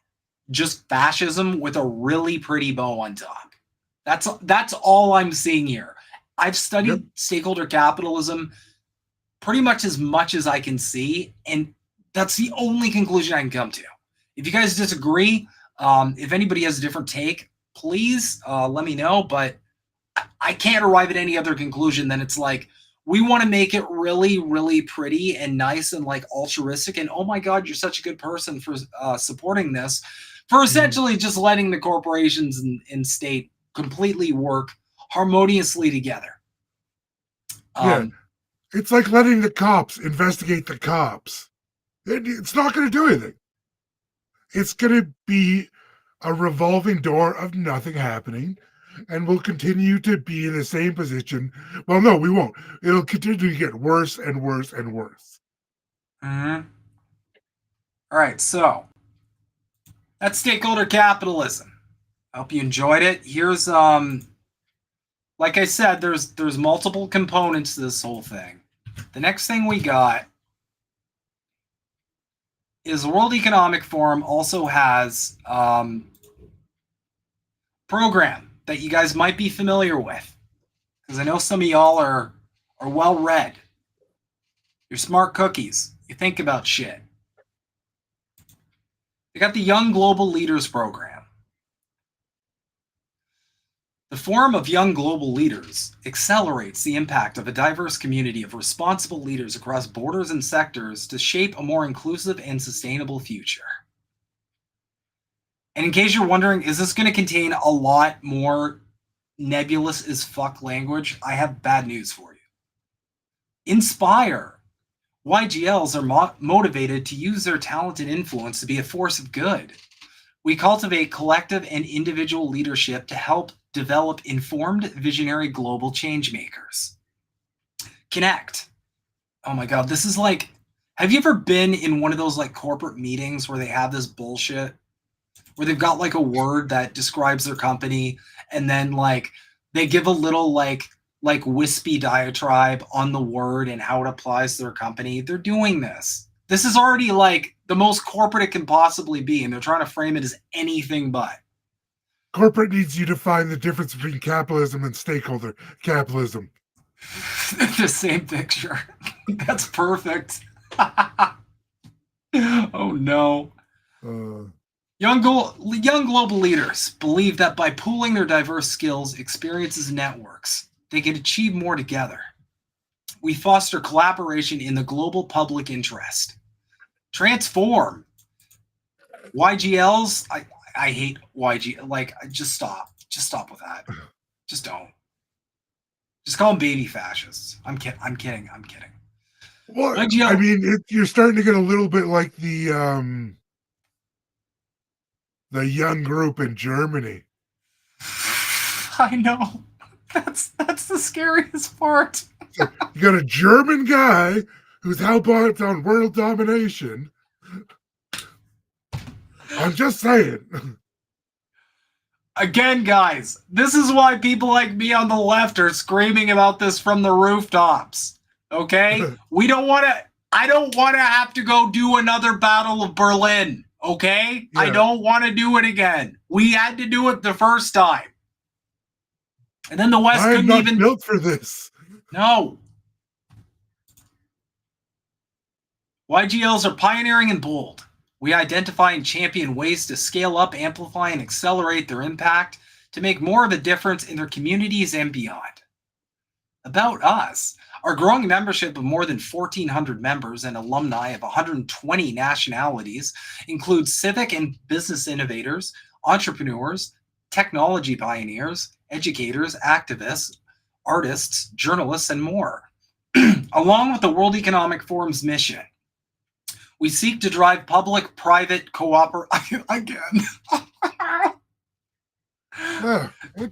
just fascism with a really pretty bow on top. That's all I'm seeing here. I've studied stakeholder capitalism pretty much as I can see, and that's the only conclusion I can come to. If you guys disagree, if anybody has a different take, please let me know, but I can't arrive at any other conclusion than it's like, we want to make it really, really pretty and nice and like altruistic, and oh my God, you're such a good person for supporting this, for essentially just letting the corporations and state completely work harmoniously together. It's like letting the cops investigate the cops. It's not going to do anything. It's going to be a revolving door of nothing happening, and we'll continue to be in the same position. Well, no, we won't. It'll continue to get worse and worse and worse. All right, so that's stakeholder capitalism. I hope you enjoyed it. Here's like I said, there's multiple components to this whole thing. The next thing we got is the World Economic Forum also has program that you guys might be familiar with, because I know some of y'all are well read. You're smart cookies. You think about shit. They got the Young Global Leaders program. The Forum of Young Global Leaders accelerates the impact of a diverse community of responsible leaders across borders and sectors to shape a more inclusive and sustainable future. And in case you're wondering, is this going to contain a lot more nebulous as fuck language? I have bad news for you. Inspire. YGLs are motivated to use their talent and influence to be a force of good. We cultivate collective and individual leadership to help develop informed, visionary global change makers. Connect. Oh my God, this is like, have you ever been in one of those like corporate meetings where they have this bullshit, where they've got like a word that describes their company, and then like they give a little like wispy diatribe on the word and how it applies to their company? They're doing this. This is already like the most corporate it can possibly be, and they're trying to frame it as anything but. Corporate needs you to find the difference between capitalism and stakeholder capitalism. The same picture. That's perfect. Oh no. Young global leaders believe that by pooling their diverse skills, experiences, and networks, they can achieve more together. We foster collaboration in the global public interest. Transform. YGLs, I hate YG. Like, just stop. Just stop with that. Just don't. Just call them baby fascists. I'm kidding. Well, YGL, I mean, you're starting to get a little bit like the young group in Germany. I know. That's the scariest part. So you got a German guy who's hell-bent on world domination. I'm just saying. Again, guys, this is why people like me on the left are screaming about this from the rooftops. Okay? We don't want to... I don't want to have to go do another Battle of Berlin, okay? Yeah. I don't want to do it again. We had to do it the first time. And then the West I am couldn't not even... built for this. No. YGLs are pioneering and bold. We identify and champion ways to scale up, amplify, and accelerate their impact to make more of a difference in their communities and beyond. About us, our growing membership of more than 1,400 members and alumni of 120 nationalities includes civic and business innovators, entrepreneurs, technology pioneers, educators, activists, artists, journalists, and more. Along with the World Economic Forum's mission, we seek to drive public-private cooperation again.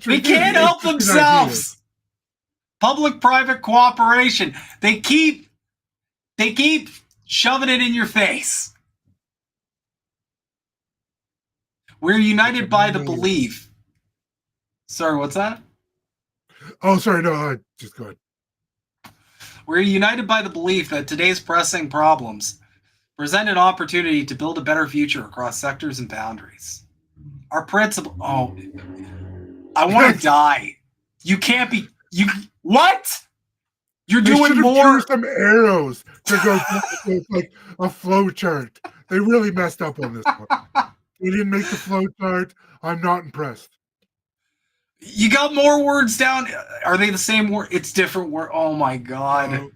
They can't help themselves. Public-private cooperation. They keep shoving it in your face. We're united by the belief. Sorry, what's that? Oh, sorry. No, just go ahead. We're united by the belief that today's pressing problems present an opportunity to build a better future across sectors and boundaries. Our principle... Oh, I want to die. You can't be... What? You're doing more... some arrows to go like a flow chart. They really messed up on this one. They didn't make the flow chart. I'm not impressed. You got more words down. Are they the same word? It's different word. Oh my God.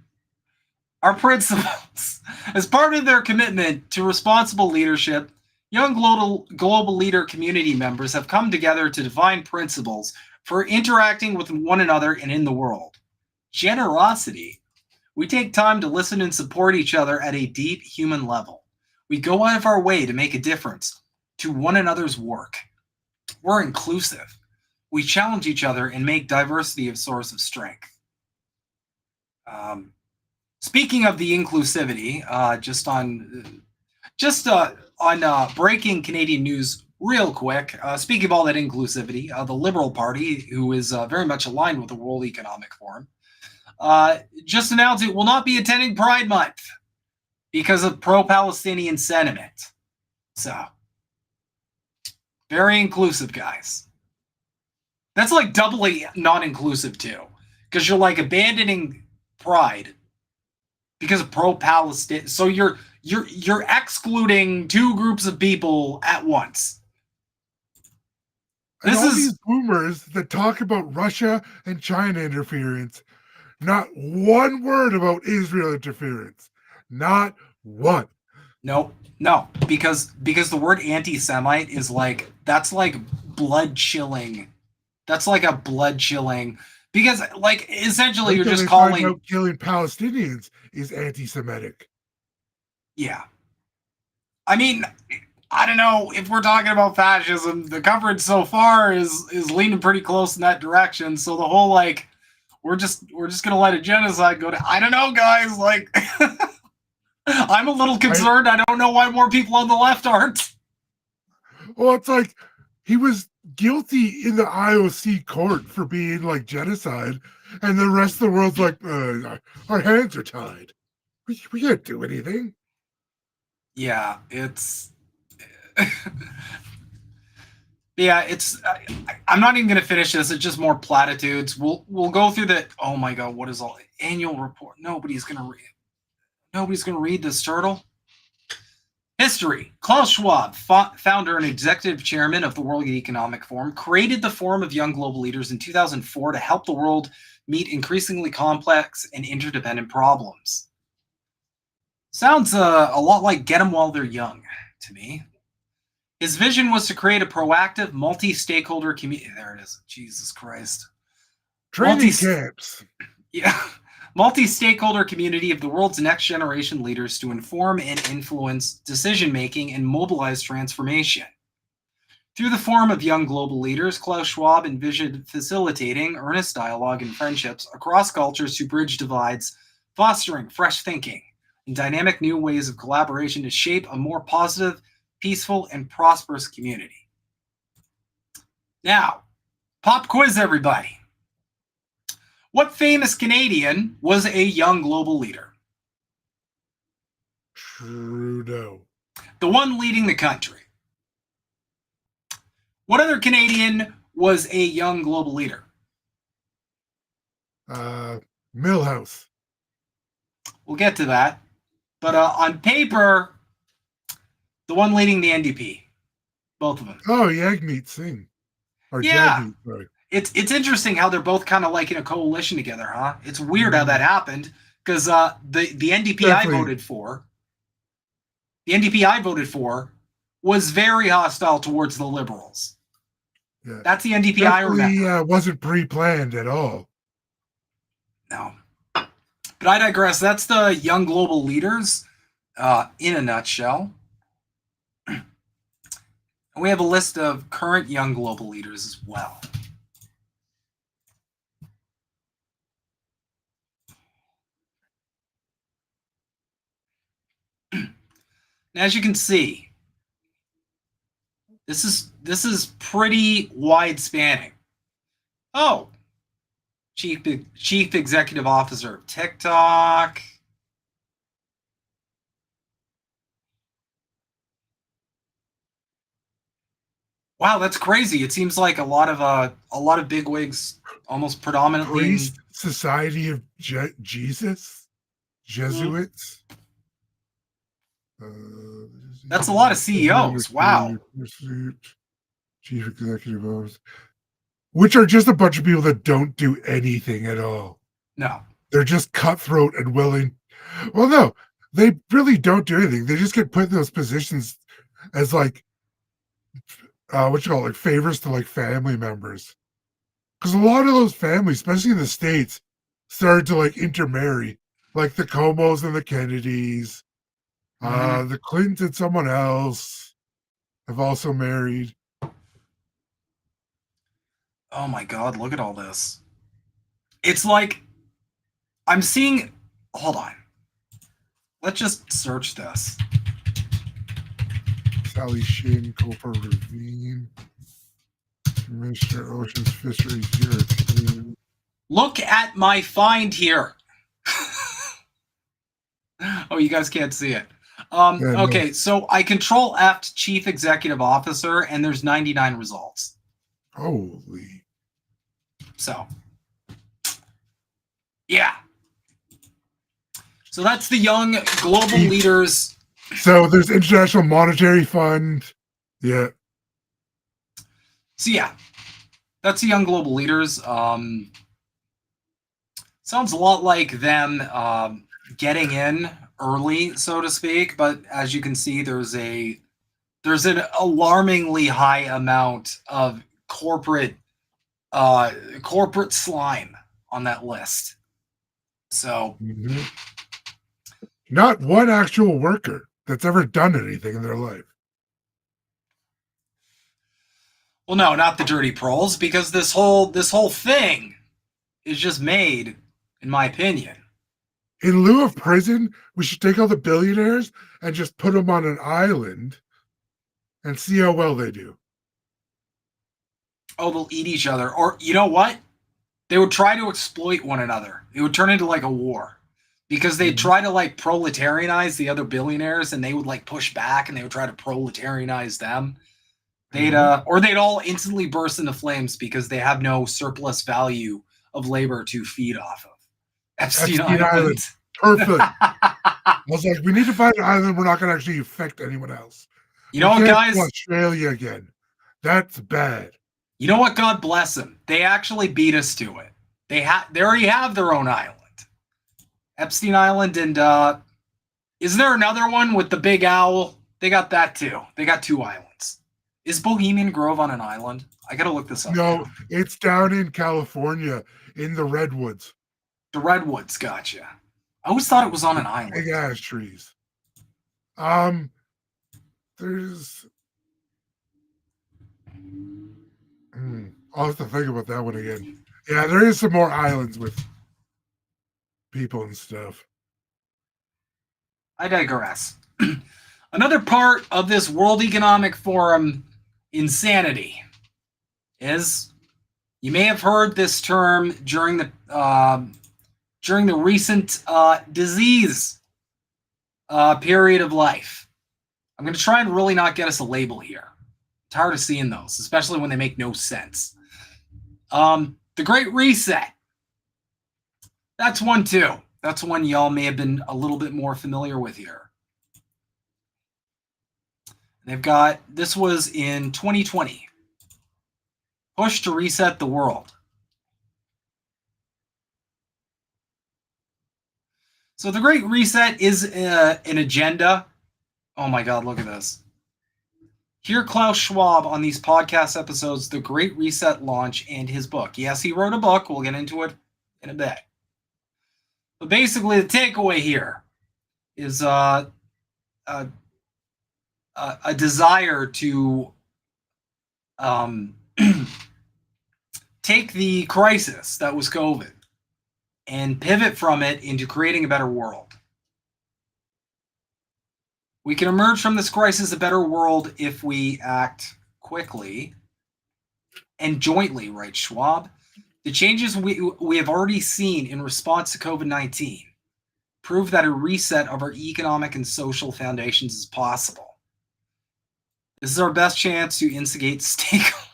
Our principles. As part of their commitment to responsible leadership, young global leader community members have come together to define principles for interacting with one another and in the world. Generosity. We take time to listen and support each other at a deep human level. We go out of our way to make a difference to one another's work. We're inclusive. We challenge each other and make diversity a source of strength. Speaking of the inclusivity, just on breaking Canadian news real quick, speaking of all that inclusivity, the Liberal Party, who is very much aligned with the World Economic Forum, just announced it will not be attending Pride Month because of pro-Palestinian sentiment. So, very inclusive, guys. That's like doubly non-inclusive too, because you're like abandoning Pride because of pro-Palestine. So you're excluding two groups of people at once. And all these boomers that talk about Russia and China interference, not one word about Israel interference. Not one. No, because the word anti-Semite is like, that's like blood chilling. That's like a blood chilling, because like essentially you're just calling killing Palestinians is anti-Semitic. Yeah. I mean, I don't know if we're talking about fascism. The coverage so far is leaning pretty close in that direction. So the whole like we're just gonna let a genocide go down. I don't know, guys. Like I'm a little concerned. I don't know why more people on the left aren't. Well, it's like he was guilty in the IOC court for being like genocide, and the rest of the world's like, our hands are tied. We can't do anything. Yeah, it's yeah, it's I'm not even gonna finish this. It's just more platitudes. We'll go through the oh my god, what is all annual report? Nobody's gonna read this, turtle. History. Klaus Schwab, founder and executive chairman of the World Economic Forum, created the Forum of Young Global Leaders in 2004 to help the world meet increasingly complex and interdependent problems. Sounds a lot like get them while they're young to me. His vision was to create a proactive, multi-stakeholder community. There it is. Jesus Christ. Training camps. Yeah. Multi-stakeholder community of the world's next generation leaders to inform and influence decision-making and mobilize transformation. Through the Forum of Young Global Leaders, Klaus Schwab envisioned facilitating earnest dialogue and friendships across cultures to bridge divides, fostering fresh thinking and dynamic new ways of collaboration to shape a more positive, peaceful, and prosperous community. Now, pop quiz, everybody. What famous Canadian was a young global leader? Trudeau. The one leading the country. What other Canadian was a young global leader? Milhouse. We'll get to that. But on paper, the one leading the NDP. Both of them. Oh, Jagmeet Singh. Or Yeah. Jagmeet, sorry. It's interesting how they're both kind of like in a coalition together, huh? It's weird how that happened because the NDP I voted for, was very hostile towards the Liberals. Yeah. That's the NDP I remember. Wasn't pre-planned at all. No. But I digress. That's the young global leaders in a nutshell. And we have a list of current young global leaders as well. As you can see, this is pretty wide spanning. Oh, chief executive officer of TikTok. Wow, that's crazy. It seems like a lot of bigwigs, almost predominantly Priest Society of Jesus, Jesuits. That's a lot of CEOs. Wow. Chief executive officer, which are just a bunch of people that don't do anything at all. No. They're just cutthroat and willing. Well, no, they really don't do anything. They just get put in those positions as like, like favors to like family members. Because a lot of those families, especially in the States, started to like intermarry, like the Comos and the Kennedys. The Clintons and someone else have also married. Oh my God, look at all this. It's like I'm seeing. Hold on. Let's just search this. Sally Shin, Copper Ravine, Commissioner Oceans Fisheries European. Look at my find here. Oh, you guys can't see it. Okay, so I control F Chief Executive Officer, and there's 99 results. Holy. So, yeah. So that's the young global leaders. So there's International Monetary Fund. Yeah. So yeah, that's the young global leaders. Sounds a lot like them getting in early, so to speak. But as you can see, there's an alarmingly high amount of corporate slime on that list. So not one actual worker that's ever done anything in their life. Well, no, not the dirty proles, because this whole thing is just made, in my opinion. In lieu of prison, we should take all the billionaires and just put them on an island and see how well they do. Oh, they'll eat each other. Or, you know what? They would try to exploit one another. It would turn into like a war. Because they'd try to like proletarianize the other billionaires, and they would like push back, and they would try to proletarianize them. They'd all instantly burst into flames because they have no surplus value of labor to feed off of. Epstein Island. Perfect. I was like, we need to find an island we're not going to actually affect anyone else. You know what, guys? Australia again. That's bad. You know what? God bless them. They actually beat us to it. They already have their own island. Epstein Island, and is there another one with the big owl? They got that too. They got two islands. Is Bohemian Grove on an island? I gotta look this up. No, it's down in California in the Redwoods. The Redwoods, gotcha. I always thought it was on an island. Big ass trees. There's. I'll have to think about that one again. Yeah, there is some more islands with people and stuff. I digress. Another part of this World Economic Forum insanity is, you may have heard this term during the recent disease period of life. I'm going to try and really not get us a label here. It's hard of seeing those, especially when they make no sense. The Great Reset. That's one too. That's one y'all may have been a little bit more familiar with here. They've got, this was in 2020. Push to reset the world. So the Great Reset is an agenda. Oh my God, look at this. Hear Klaus Schwab on these podcast episodes, The Great Reset launch and his book. Yes, he wrote a book. We'll get into it in a bit. But basically, the takeaway here is a desire to take the crisis that was COVID and pivot from it into creating a better world. We can emerge from this crisis a better world if we act quickly and jointly, writes Schwab. The changes we have already seen in response to COVID-19 prove that a reset of our economic and social foundations is possible. This is our best chance to instigate stakeholders.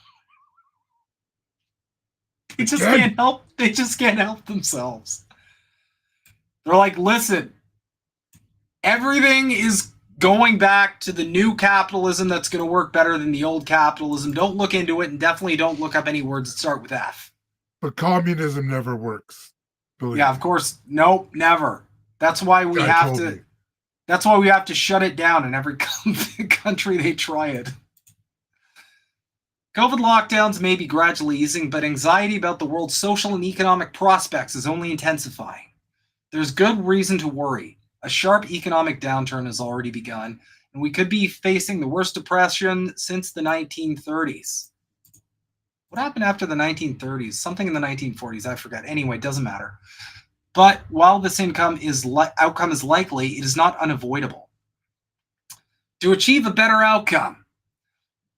They just can't help themselves. They're like, listen, everything is going back to the new capitalism that's going to work better than the old capitalism. Don't look into it, and definitely don't look up any words that start with F. But communism never works. Yeah, of course. Nope, never. That's why we have to. That's why we have to shut it down in every country they try it. COVID lockdowns may be gradually easing, but anxiety about the world's social and economic prospects is only intensifying. There's good reason to worry. A sharp economic downturn has already begun, and we could be facing the worst depression since the 1930s. What happened after the 1930s? Something in the 1940s, I forgot. Anyway, doesn't matter. But while this outcome is likely, it is not unavoidable. To achieve a better outcome,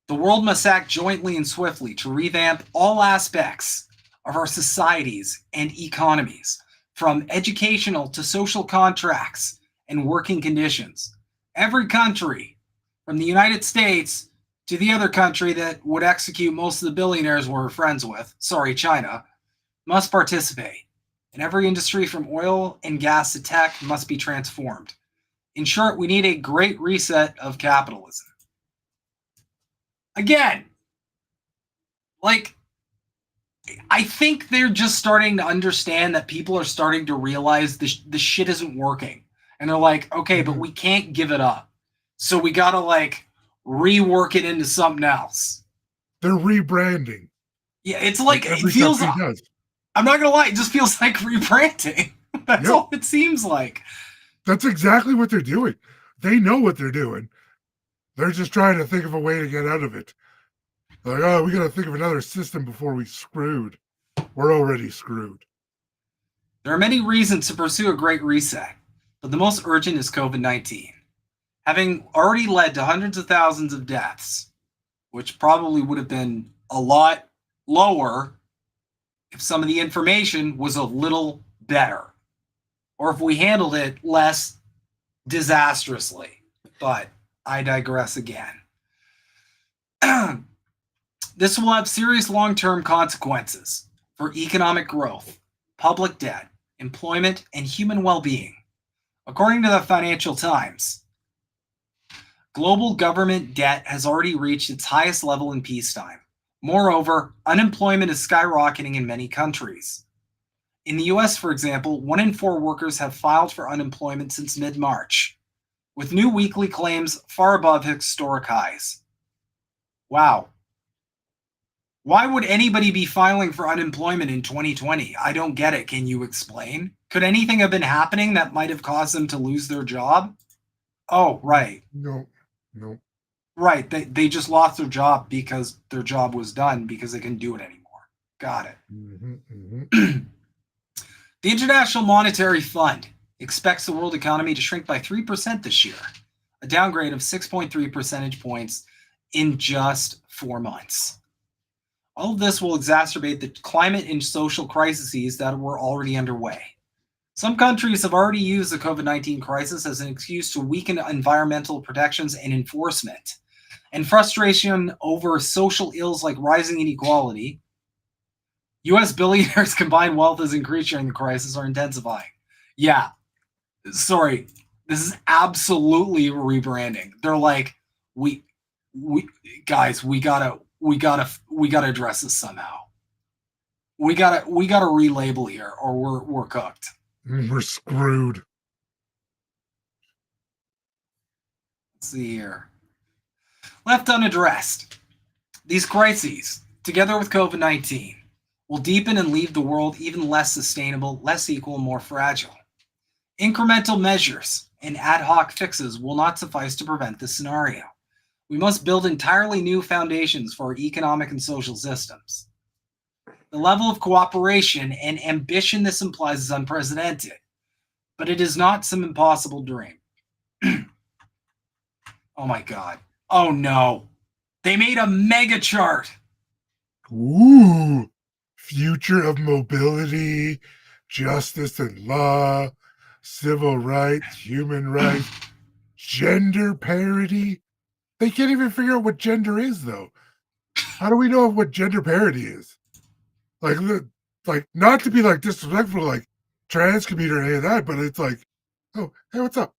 the world must act jointly and swiftly to revamp all aspects of our societies and economies, from educational to social contracts and working conditions. Every country, from the United States to the other country that would execute most of the billionaires we're friends with, sorry, China, must participate. And every industry from oil and gas to tech must be transformed. In short, we need a great reset of capitalism. Again, like, I think they're just starting to understand that people are starting to realize the shit isn't working. And they're like, okay, but we can't give it up. So we got to, like, rework it into something else. They're rebranding. Yeah, it's like it feels. I'm not going to lie, it just feels like rebranding. That's all it seems like. That's exactly what they're doing. They know what they're doing. They're just trying to think of a way to get out of it. Like, oh, we got to think of another system before we screwed. We're already screwed. There are many reasons to pursue a great reset, but the most urgent is COVID-19. Having already led to hundreds of thousands of deaths, which probably would have been a lot lower if some of the information was a little better, or if we handled it less disastrously. But I digress again. This will have serious long-term consequences for economic growth, public debt, employment, and human well-being. According to the Financial Times, global government debt has already reached its highest level in peacetime. Moreover, unemployment is skyrocketing in many countries. In the US, for example, 1 in 4 workers have filed for unemployment since mid-March, with new weekly claims far above historic highs. Wow. Why would anybody be filing for unemployment in 2020? I don't get it. Can you explain? Could anything have been happening that might have caused them to lose their job? Oh, right. No. Right. They just lost their job because their job was done because they couldn't do it anymore. Got it. The International Monetary Fund expects the world economy to shrink by 3% this year, a downgrade of 6.3 percentage points in just 4 months. All of this will exacerbate the climate and social crises that were already underway. Some countries have already used the COVID-19 crisis as an excuse to weaken environmental protections and enforcement. And frustration over social ills like rising inequality. U.S. billionaires' combined wealth has increased during the crisis are intensifying. Yeah, sorry, this is absolutely rebranding. They're like, we guys, we gotta address this somehow. We gotta relabel here, or we're cooked. We're screwed. Let's see here. Left unaddressed. These crises, together with COVID-19, will deepen and leave the world even less sustainable, less equal, and more fragile. Incremental measures and ad hoc fixes will not suffice to prevent this scenario. We must build entirely new foundations for our economic and social systems. The level of cooperation and ambition this implies is unprecedented, but it is not some impossible dream. Oh my God. Oh no. They made a mega chart. Ooh. Future of mobility, justice and law, civil rights, human rights, gender parity. They can't even figure out what gender is, though. How do we know what gender parity is? Like not to be like disrespectful, like trans community or any of that, but it's like, oh, hey, what's up?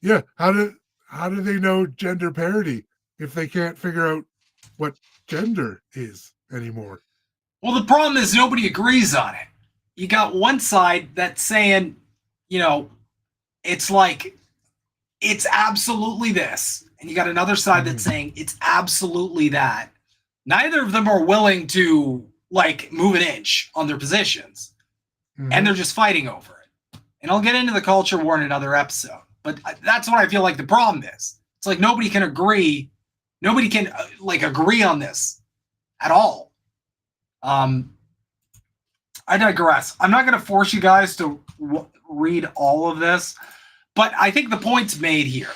Yeah, how do they know gender parity if they can't figure out what gender is anymore? Well, the problem is nobody agrees on it. You got one side that's saying, you know, it's like, it's absolutely this. And you got another side that's saying it's absolutely that. Neither of them are willing to like move an inch on their positions. And they're just fighting over it. And I'll get into the culture war in another episode. But that's what I feel like the problem is. It's like nobody can agree. Nobody can agree on this at all. I digress. I'm not going to force you guys to read all of this, but I think the point's made here.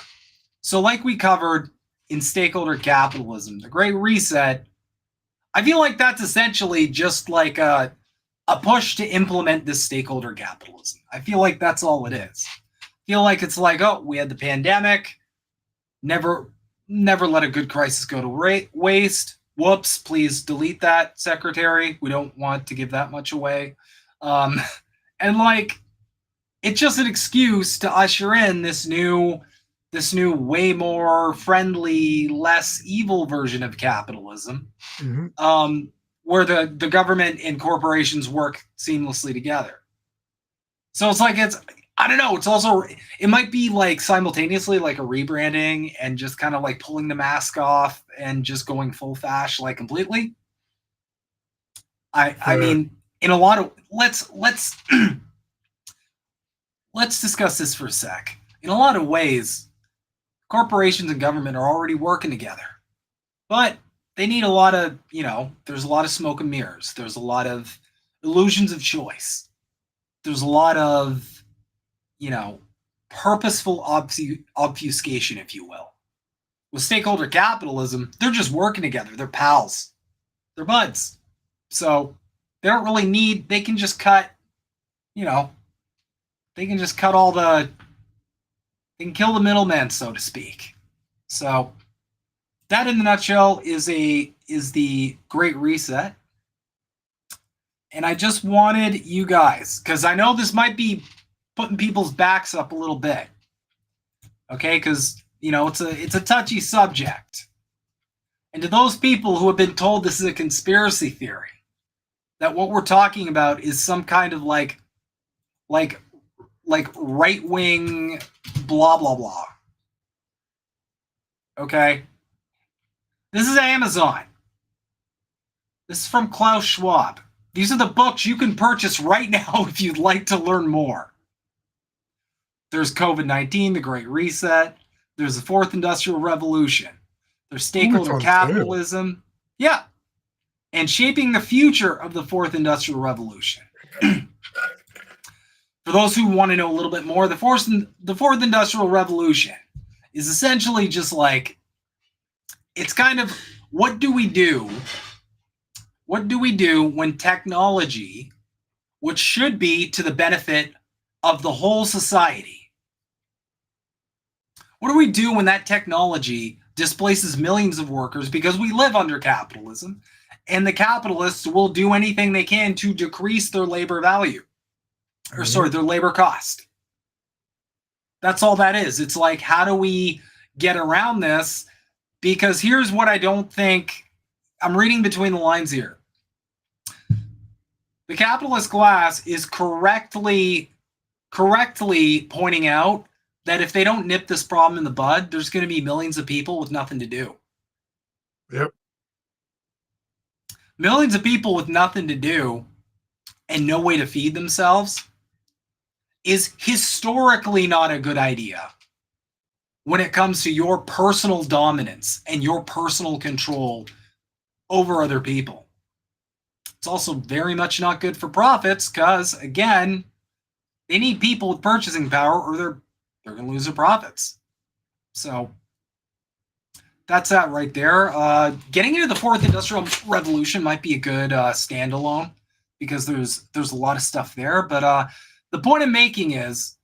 So like we covered in stakeholder capitalism, the Great Reset, I feel like that's essentially just like a push to implement this stakeholder capitalism. I feel like that's all it is. I feel like it's like, oh, we had the pandemic, never let a good crisis go to waste. Whoops, please delete that, secretary. We don't want to give that much away. And like, it's just an excuse to usher in this new way more friendly, less evil version of capitalism, where the government and corporations work seamlessly together. So it's like, I don't know, it's also, it might be like simultaneously like a rebranding and just kind of like pulling the mask off and just going full fash like completely. I mean, in a lot of, let's discuss this for a sec. In a lot of ways, corporations and government are already working together, but they need a lot of, there's a lot of smoke and mirrors. There's a lot of illusions of choice. There's a lot of, purposeful obfuscation, if you will. With stakeholder capitalism, they're just working together. They're pals. They're buds. So they don't really need, they can just cut, they can just cut they can kill the middleman, so to speak. So that in the nutshell is the Great Reset. And I just wanted you guys, because I know this might be putting people's backs up a little bit. Okay, because it's a touchy subject. And to those people who have been told this is a conspiracy theory, that what we're talking about is some kind of like right-wing blah blah blah. Okay? This is Amazon. This is from Klaus Schwab. These are the books you can purchase right now if you'd like to learn more. There's COVID-19, the Great Reset. There's the Fourth Industrial Revolution. There's stakeholder capitalism. Yeah. And shaping the future of the Fourth Industrial Revolution. For those who want to know a little bit more, the Fourth Industrial Revolution is essentially just like, it's kind of, what do we do when technology which should be to the benefit of the whole society. What do we do when that technology displaces millions of workers because we live under capitalism, and the capitalists will do anything they can to decrease their labor value, or their labor cost? That's all that is. It's like, how do we get around this? Because here's what I don't think, I'm reading between the lines here. The capitalist class is correctly pointing out that if they don't nip this problem in the bud, there's going to be millions of people with nothing to do. Yep. Millions of people with nothing to do and no way to feed themselves is historically not a good idea when it comes to your personal dominance and your personal control over other people. It's also very much not good for profits because, again, they need people with purchasing power or they're going to lose their profits. So that's that right there. Getting into the fourth industrial revolution might be a good standalone because there's a lot of stuff there. But the point I'm making is,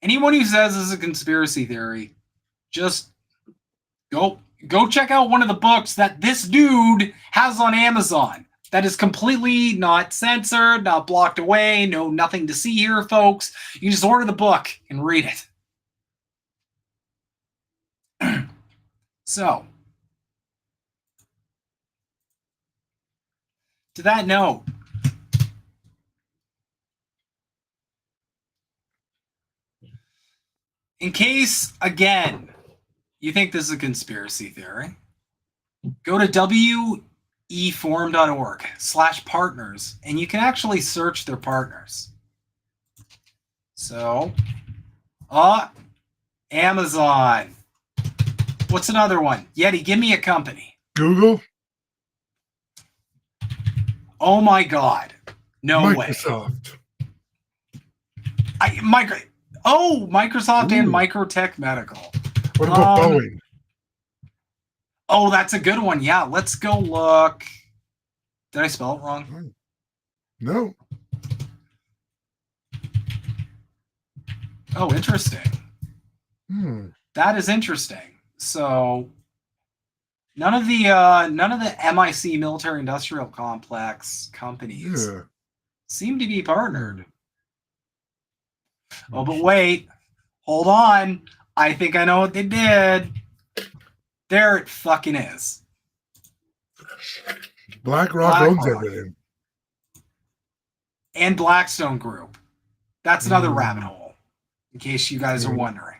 anyone who says this is a conspiracy theory, just go check out one of the books that this dude has on Amazon. That is completely not censored, not blocked away, nothing to see here, folks. You just order the book and read it. So, to that note, in case, again, you think this is a conspiracy theory, go to weforum.org/partners, and you can actually search their partners. So, Amazon. What's another one? Yeti, give me a company. Google. Oh my God. No Microsoft. way. Microsoft and Microtech Medical. What about Boeing? Oh, that's a good one. Yeah, let's go look. Did I spell it wrong? No. Oh, interesting. That is interesting. So none of the MIC military industrial complex companies seem to be partnered. Oh, but wait, hold on. I think I know what they did. There it fucking is. BlackRock owns everything. And Blackstone Group. That's another rabbit hole, in case you guys are wondering.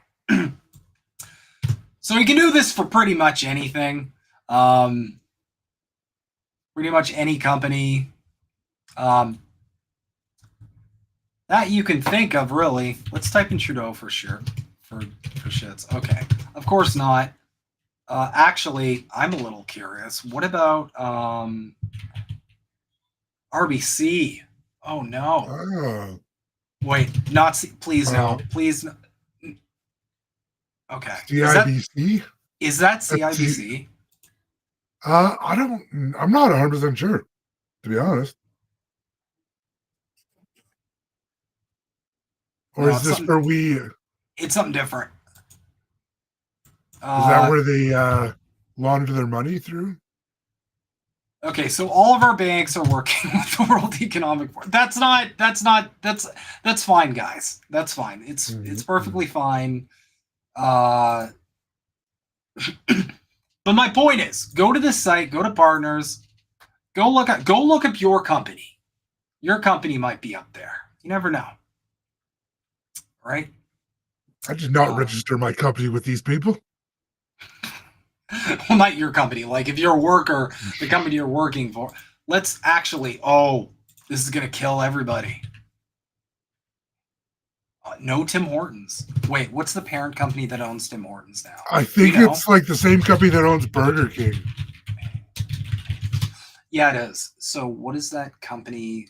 So you can do this for pretty much anything. Pretty much any company that you can think of, really. Let's type in Trudeau for sure. For shits. Okay. Of course not. Actually, I'm a little curious. What about RBC? Oh, no. Wait, not C. Please, no. Please. No. Okay. CIBC? Is that CIBC? I'm not 100% sure, to be honest. Or is this for we? It's something different. Is that where they launder their money through? Okay, so all of our banks are working with the World Economic Forum. That's fine, guys. That's fine. It's perfectly fine. But my point is, go to this site, go to partners, go look up your company. Your company might be up there. You never know. Right? I did not register my company with these people. Well, not your company. Like, if you're a worker, the company you're working for. Let's actually, this is going to kill everybody. No Tim Hortons. Wait, what's the parent company that owns Tim Hortons now? I think it's like the same company that owns Burger King. Yeah, it is. So what is that company?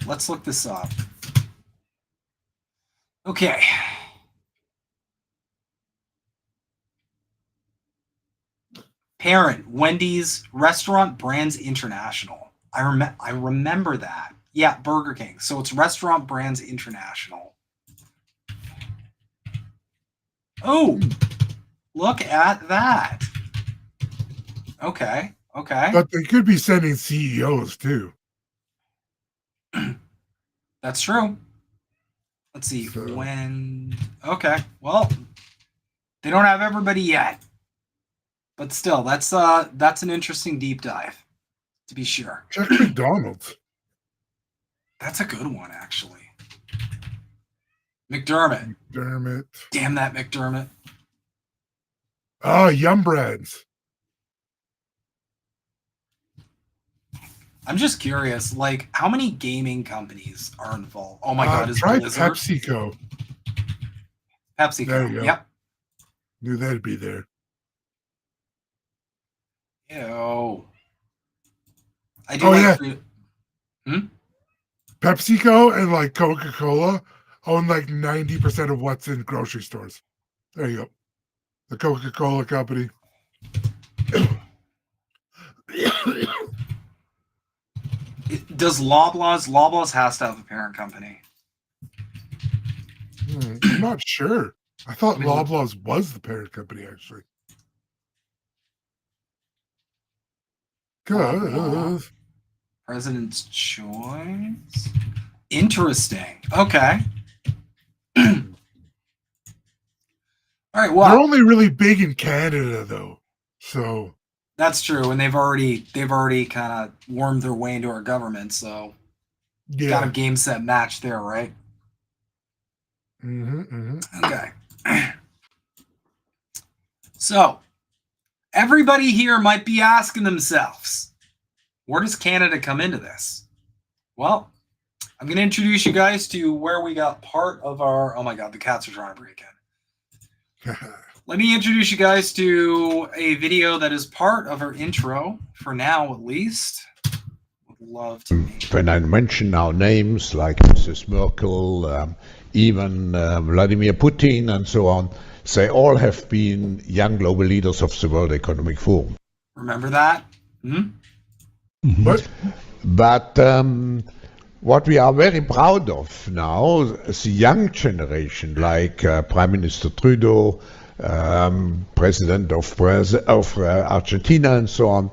Let's look this up. Okay. Parent, Wendy's, Restaurant Brands International. I remember that. Yeah, Burger King. So it's Restaurant Brands International. Oh, look at that. Okay. But they could be sending CEOs too. That's true. Let's see. When. Okay. Well, they don't have everybody yet. But still, that's an interesting deep dive, to be sure. Check McDonald's. That's a good one, actually. McDermott. Damn that McDermott. Oh, Yum Brands. I'm just curious, like, how many gaming companies are involved? Oh my God, is try Blizzard? PepsiCo. PepsiCo. There you go. Yep. Knew that'd be there. Ew. I do PepsiCo and like Coca-Cola own like 90% of what's in grocery stores. There you go. The Coca-Cola company. Does Loblaws has to have a parent company? I'm not sure. I thought Loblaws was the parent company, actually. Good. President's choice. Interesting. Okay. All right. Well, they're only really big in Canada, though. So that's true, and they've already kind of wormed their way into our government. So got a game set match there, right? Okay. So everybody here might be asking themselves, where does Canada come into this? Well, I'm going to introduce you guys to where we got part of our... Oh my God, the cats are trying to break in. Let me introduce you guys to a video that is part of our intro, for now at least. Would love to meet. When I mention now names like Mrs. Merkel, even Vladimir Putin and so on, they all have been young global leaders of the World Economic Forum. Remember that? But what we are very proud of now is the young generation, like Prime Minister Trudeau, President of Argentina, and so on,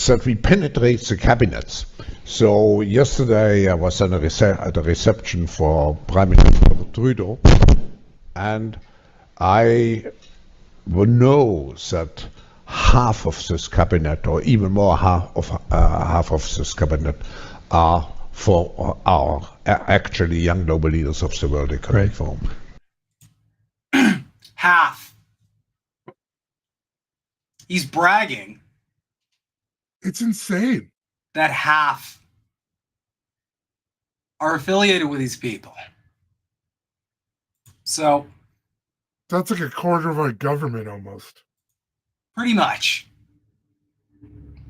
that we penetrate the cabinets. So yesterday I was at a reception for Prime Minister Trudeau, and I know that half of this cabinet, or even more half of this cabinet, are for our actually young global leaders of the World Economic Forum. Half. He's bragging. It's insane. That half are affiliated with these people. So that's like a quarter of our government almost. Pretty much.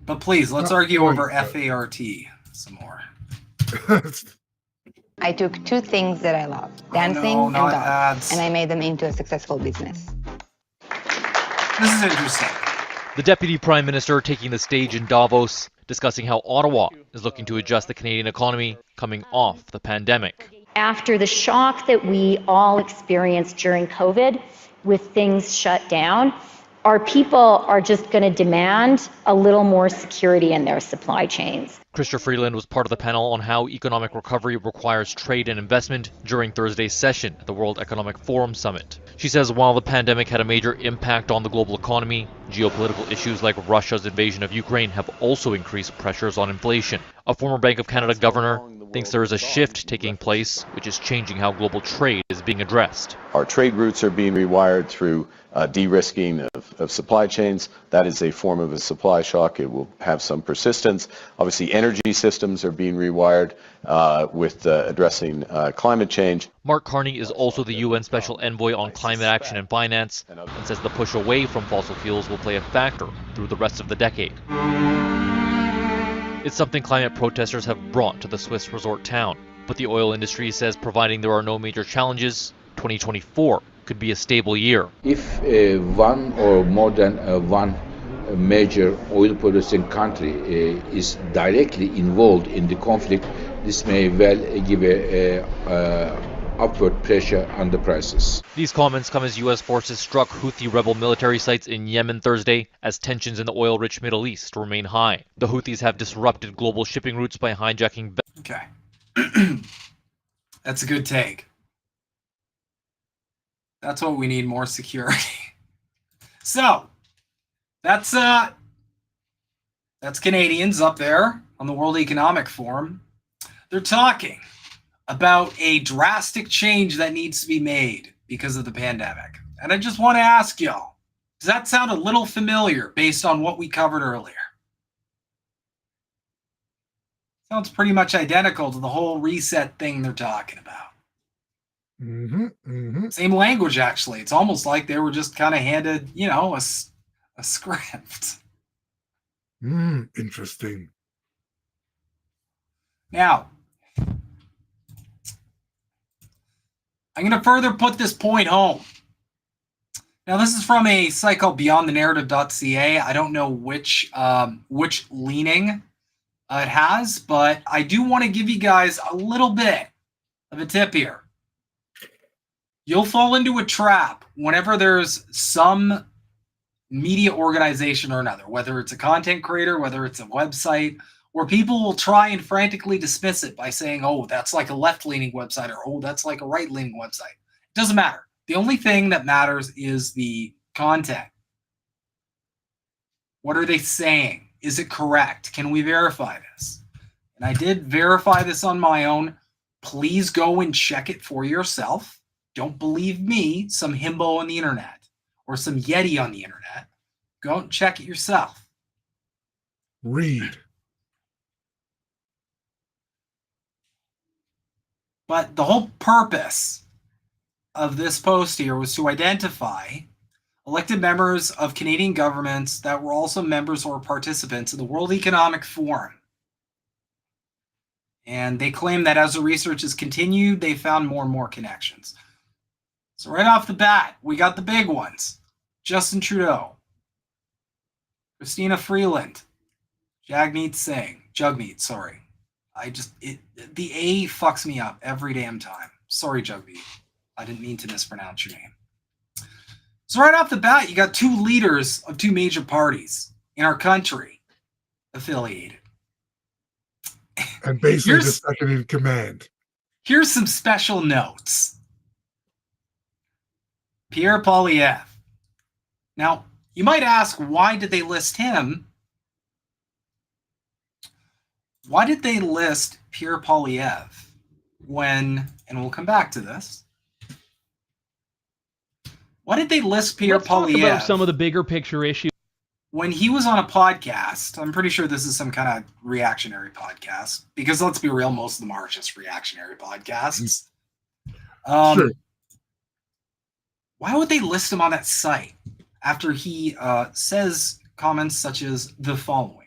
But please, let's argue over FART some more. I took two things that I love, dancing and dogs, and I made them into a successful business. This is interesting. The Deputy Prime Minister taking the stage in Davos, discussing how Ottawa is looking to adjust the Canadian economy coming off the pandemic. After the shock that we all experienced during COVID, with things shut down, our people are just going to demand a little more security in their supply chains. Chrystia Freeland was part of the panel on how economic recovery requires trade and investment during Thursday's session at the World Economic Forum Summit. She says while the pandemic had a major impact on the global economy, geopolitical issues like Russia's invasion of Ukraine have also increased pressures on inflation. A former Bank of Canada governor thinks there is a shift taking place, which is changing how global trade is being addressed. Our trade routes are being rewired through de-risking of supply chains. That is a form of a supply shock. It will have some persistence. Obviously, energy systems are being rewired with addressing climate change. Mark Carney is also the UN Special Envoy on Climate Action and Finance and says the push away from fossil fuels will play a factor through the rest of the decade. It's something climate protesters have brought to the Swiss resort town. But the oil industry says providing there are no major challenges, 2024 could be a stable year. If one or more than one a major oil producing country is directly involved in the conflict, this may well give a upward pressure on the prices. These comments come as U.S. forces struck Houthi rebel military sites in Yemen Thursday as tensions in the oil-rich Middle East remain high. The Houthis have disrupted global shipping routes by hijacking... Okay. That's a good take. That's what we need, more security. So, that's Canadians up there on the World Economic Forum. They're talking about a drastic change that needs to be made because of the pandemic. And I just want to ask y'all, does that sound a little familiar based on what we covered earlier? Sounds pretty much identical to the whole reset thing they're talking about. Same language, actually. It's almost like they were just kind of handed, you know, a script. Interesting. Now, I'm going to further put this point home. Now, this is from a site called beyondthenarrative.ca. I don't know which leaning it has, but I do want to give you guys a little bit of a tip here. You'll fall into a trap whenever there's some media organization or another, whether it's a content creator, whether it's a website, where people will try and frantically dismiss it by saying, oh, that's like a left-leaning website, or oh, that's like a right-leaning website. It doesn't matter. The only thing that matters is the content. What are they saying? Is it correct? Can we verify this? And I did verify this on my own. Please go and check it for yourself. Don't believe me, some himbo on the internet or some Yeti on the internet. Go and check it yourself. Read. But the whole purpose of this post here was to identify elected members of Canadian governments that were also members or participants in the World Economic Forum. And they claim that as the research has continued, they found more and more connections. So right off the bat, we got the big ones. Justin Trudeau, Christina Freeland, Jagmeet, sorry. The A fucks me up every damn time. Sorry, Jagmeet. I didn't mean to mispronounce your name. So right off the bat, you got two leaders of two major parties in our country affiliated. And basically the second in command. Here's some special notes. Pierre Poilievre. Now, you might ask, why did they list him? Why did they list Pierre Poilievre when, and we'll come back to this, why did they list Pierre Poilievre? Let's talk about some of the bigger picture issues. When he was on a podcast, I'm pretty sure this is some kind of reactionary podcast, because let's be real, most of them are just reactionary podcasts. Sure. Why would they list him on that site after he says comments such as the following?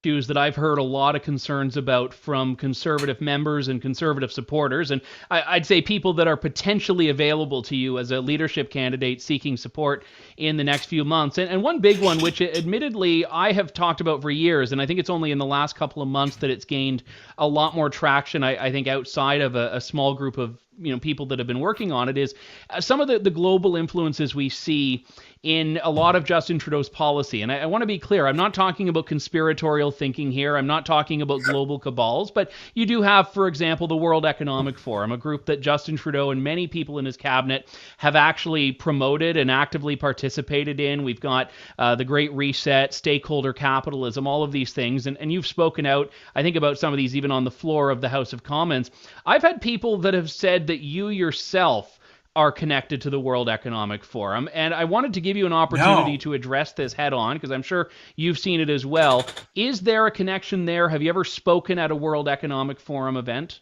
Issues that I've heard a lot of concerns about from conservative members and conservative supporters, and I'd say people that are potentially available to you as a leadership candidate seeking support in the next few months. And one big one, which admittedly I have talked about for years, and I think it's only in the last couple of months that it's gained a lot more traction, I think outside of a small group of people that have been working on it, is some of the global influences we see in a lot of Justin Trudeau's policy. And I want to be clear, I'm not talking about conspiratorial thinking here. I'm not talking about global cabals, but you do have, for example, the World Economic Forum, a group that Justin Trudeau and many people in his cabinet have actually promoted and actively participated in. We've got the Great Reset, stakeholder capitalism, all of these things. And you've spoken out, I think, about some of these even on the floor of the House of Commons. I've had people that have said that you yourself are connected to the World Economic Forum. And I wanted to give you an opportunity to address this head on, because I'm sure you've seen it as well. Is there a connection there? Have you ever spoken at a World Economic Forum event?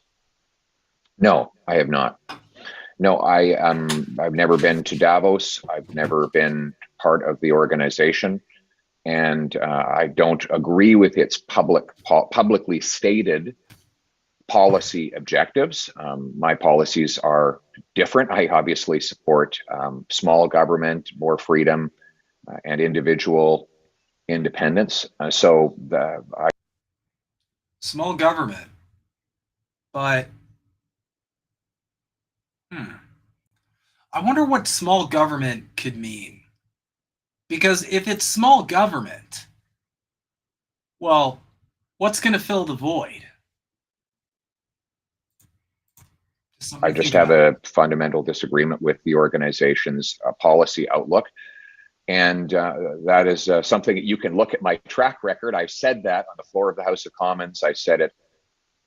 No, I have not. No, I've never been to Davos. I've never been part of the organization. And I don't agree with its publicly stated policy objectives. My policies are different. I obviously support small government, more freedom, and individual independence. Small government, but I wonder what small government could mean. Because if it's small government, well, what's going to fill the void? I just have a fundamental disagreement with the organization's policy outlook. And that is something that you can look at my track record. I've said that on the floor of the House of Commons. I said it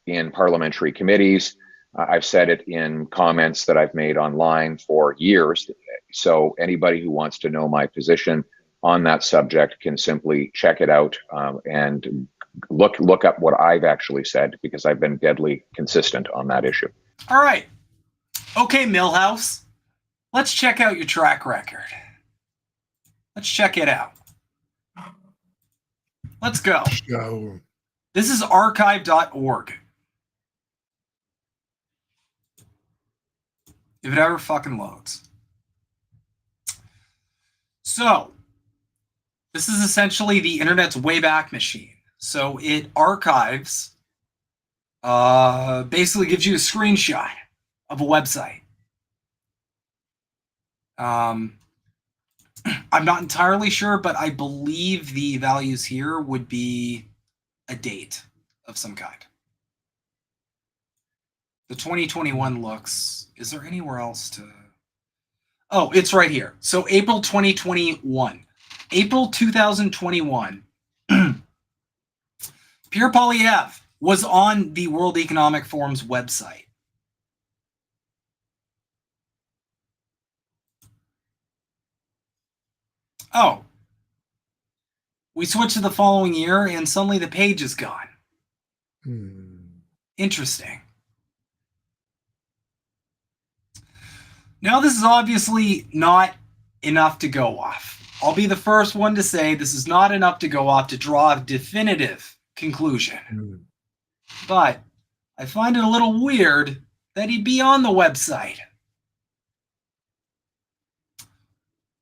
in parliamentary committees. I've said it in comments that I've made online for years. So anybody who wants to know my position on that subject can simply check it out and look up what I've actually said, because I've been deadly consistent on that issue. All right. Okay, Millhouse. Let's check out your track record. Let's check it out. Let's go. This is archive.org. If it ever fucking loads. So, this is essentially the internet's Wayback Machine. So it archives, basically gives you a screenshot of a website. I'm not entirely sure, but I believe the values here would be a date of some kind. The 2021 looks, is there anywhere else to... Oh, it's right here. So April 2021. April 2021. Pierre Poilievre was on the World Economic Forum's website. Oh. We switch to the following year and suddenly the page is gone. Interesting. Now, this is obviously not enough to go off. I'll be the first one to say this is not enough to go off to draw a definitive conclusion. But I find it a little weird that he'd be on the website.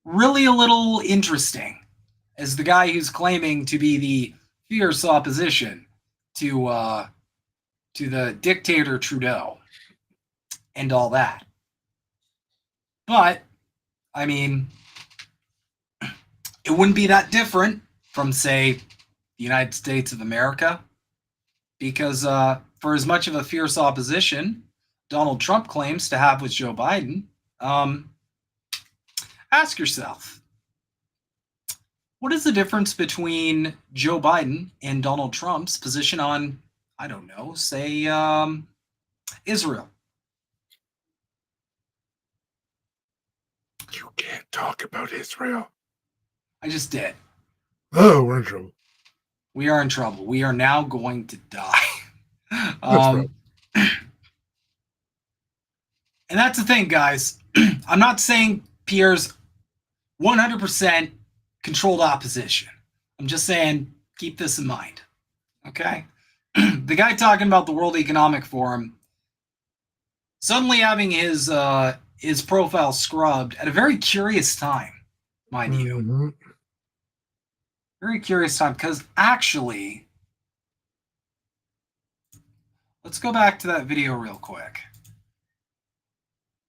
Really a little interesting, as the guy who's claiming to be the fierce opposition to the dictator Trudeau and all that. But, I mean, it wouldn't be that different from, say, the United States of America, because for as much of a fierce opposition Donald Trump claims to have with Joe Biden, ask yourself, what is the difference between Joe Biden and Donald Trump's position on, I don't know, say, Israel? You can't talk about Israel. I just did. Oh, we're in trouble. We are in trouble. We are now going to die. And that's the thing, guys. I'm not saying Pierre's 100% controlled opposition. I'm just saying, keep this in mind. Okay? The guy talking about the World Economic Forum suddenly having his profile scrubbed at a very curious time, mind you. Very curious time, because actually, let's go back to that video real quick.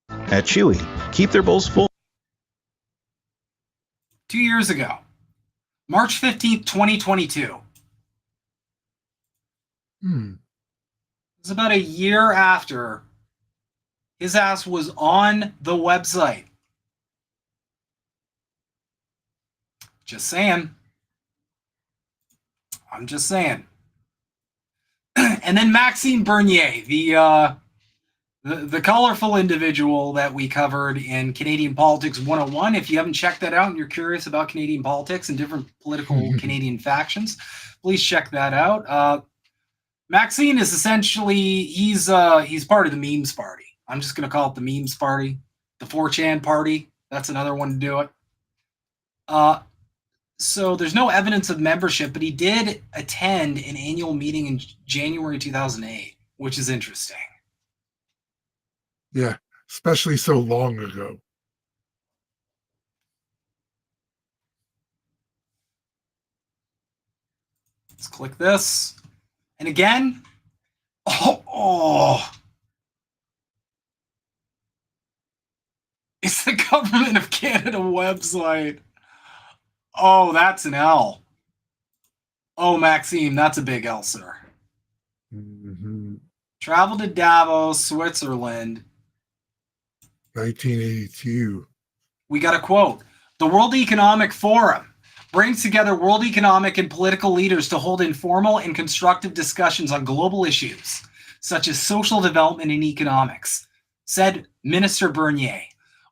At Chewy, keep their bowls full. 2 years ago, March 15th, 2022. It was about a year after his ass was on the website. Just saying. I'm just saying. And then Maxime Bernier, the colorful individual that we covered in Canadian Politics 101. If you haven't checked that out and you're curious about Canadian politics and different political Canadian factions, please check that out. Maxime is essentially, he's part of the memes party. I'm just going to call it the memes party. The 4chan party. That's another one to do it. So there's no evidence of membership, but he did attend an annual meeting in January 2008, which is interesting. Yeah, especially so long ago. Let's click this. And again, it's the Government of Canada website. Oh, that's an L. Oh, Maxime, that's a big L, sir. Mm-hmm. Travel to Davos, Switzerland. 1982. We got a quote. The World Economic Forum brings together world economic and political leaders to hold informal and constructive discussions on global issues, such as social development and economics, said Minister Bernier.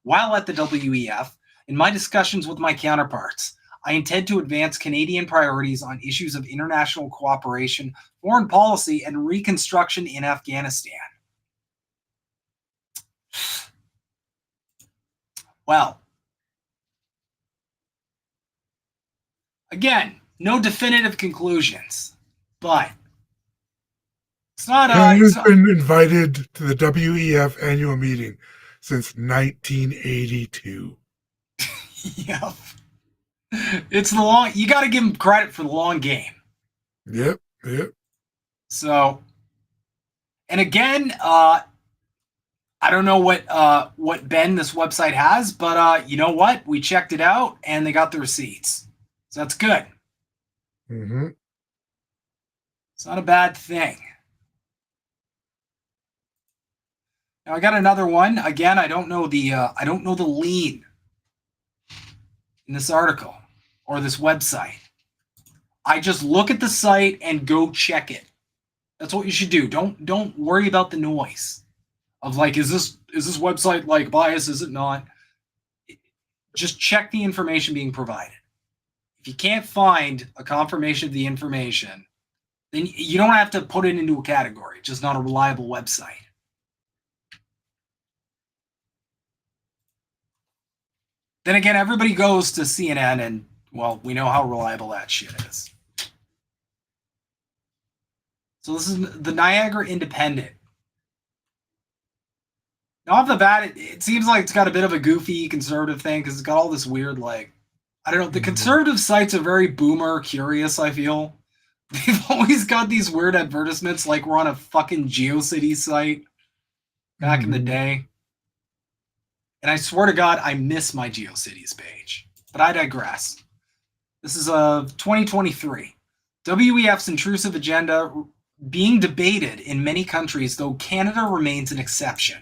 While at the WEF, in my discussions with my counterparts, I intend to advance Canadian priorities on issues of international cooperation, foreign policy, and reconstruction in Afghanistan. Well, again, no definitive conclusions, but it's not. Canada's been invited to the WEF annual meeting since 1982. Yep. It's the long. You got to give them credit for the long game. Yep. So, and again, I don't know what Ben this website has, but you know what? We checked it out, and they got the receipts, so that's good. Mm-hmm. It's not a bad thing. Now I got another one. Again, I don't know the lead in this article or this website. I just look at the site and go check it. That's what you should do. Don't worry about the noise of like, is this website like biased? Is it not? Just check the information being provided. If you can't find a confirmation of the information, then you don't have to put it into a category. It's just not a reliable website. Then again, everybody goes to CNN and, well, we know how reliable that shit is. So this is the Niagara Independent. Now, off the bat, it seems like it's got a bit of a goofy conservative thing because it's got all this weird, like, I don't know, the conservative sites are very boomer curious, I feel. They've always got these weird advertisements like we're on a fucking GeoCities site back in the day. And I swear to God, I miss my GeoCities page. But I digress. This is 2023. WEF's intrusive agenda being debated in many countries, though Canada remains an exception.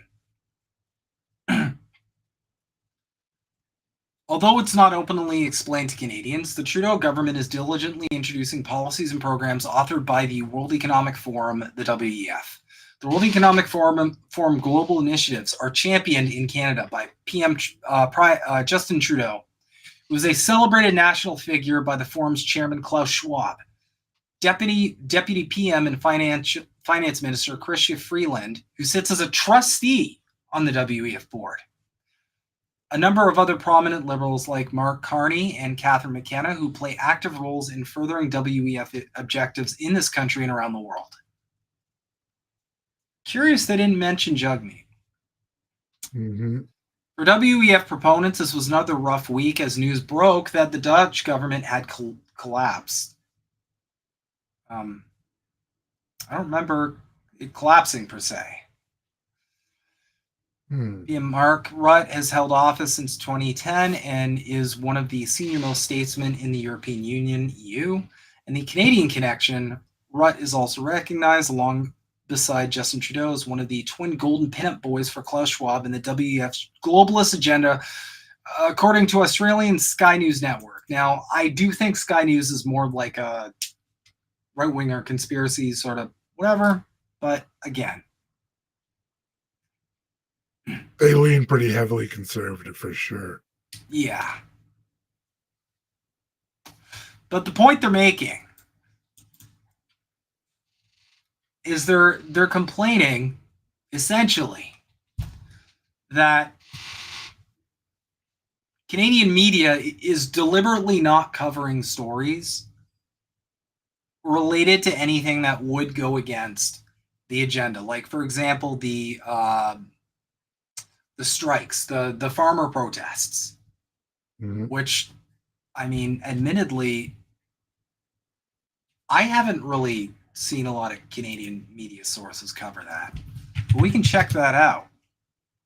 Although it's not openly explained to Canadians, the Trudeau government is diligently introducing policies and programs authored by the World Economic Forum, the WEF. The World Economic Forum global initiatives are championed in Canada by PM Justin Trudeau, who is a celebrated national figure by the forum's chairman Klaus Schwab, Deputy PM and Finance Minister Chrystia Freeland, who sits as a trustee on the WEF board. A number of other prominent liberals like Mark Carney and Catherine McKenna, who play active roles in furthering WEF objectives in this country and around the world. Curious they didn't mention Jugmeat. Mm-hmm. For WEF proponents, this was another rough week as news broke that the Dutch government had collapsed. I don't remember it collapsing per se. Mark Rutte has held office since 2010 and is one of the senior-most statesmen in the European Union, EU. And the Canadian connection, Rutte is also recognized along beside Justin Trudeau as one of the twin golden pinup boys for Klaus Schwab in the WEF's globalist agenda, according to Australian Sky News Network. Now, I do think Sky News is more like a right-winger conspiracy sort of whatever, but again, they lean pretty heavily conservative for sure. Yeah. But the point they're making is they're complaining essentially that Canadian media is deliberately not covering stories related to anything that would go against the agenda. Like, for example, the strikes, the farmer protests, which, I mean, admittedly, I haven't really seen a lot of Canadian media sources cover that. But we can check that out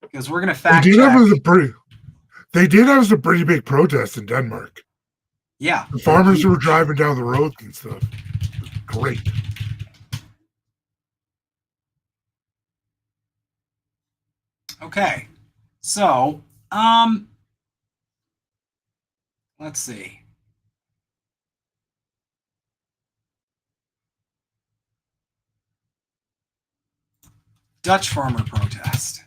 because we're going to fact check. They did have some pretty big protests in Denmark. Yeah. The farmers were driving down the road and stuff. Great. Okay. So, let's see. Dutch farmer protest.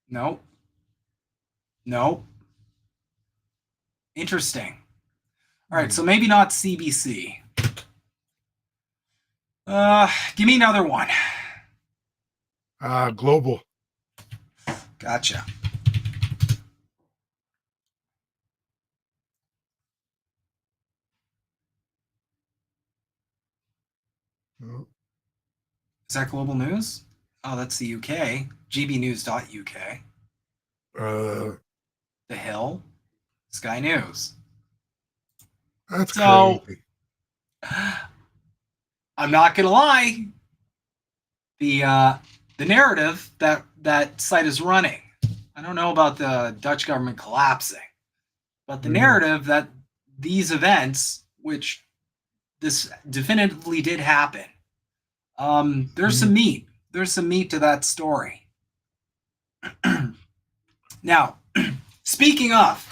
Nope. Nope. Interesting. All right, so maybe not CBC. Give me another one. Global. Gotcha. Oh. Is that Global News? Oh, that's the UK. gbnews.uk. The Hill. Sky News. That's crazy. I'm not gonna lie. The narrative that site is running. I don't know about the Dutch government collapsing, but the narrative that these events, which this definitively did happen, there's some meat. There's some meat to that story. Now, speaking of,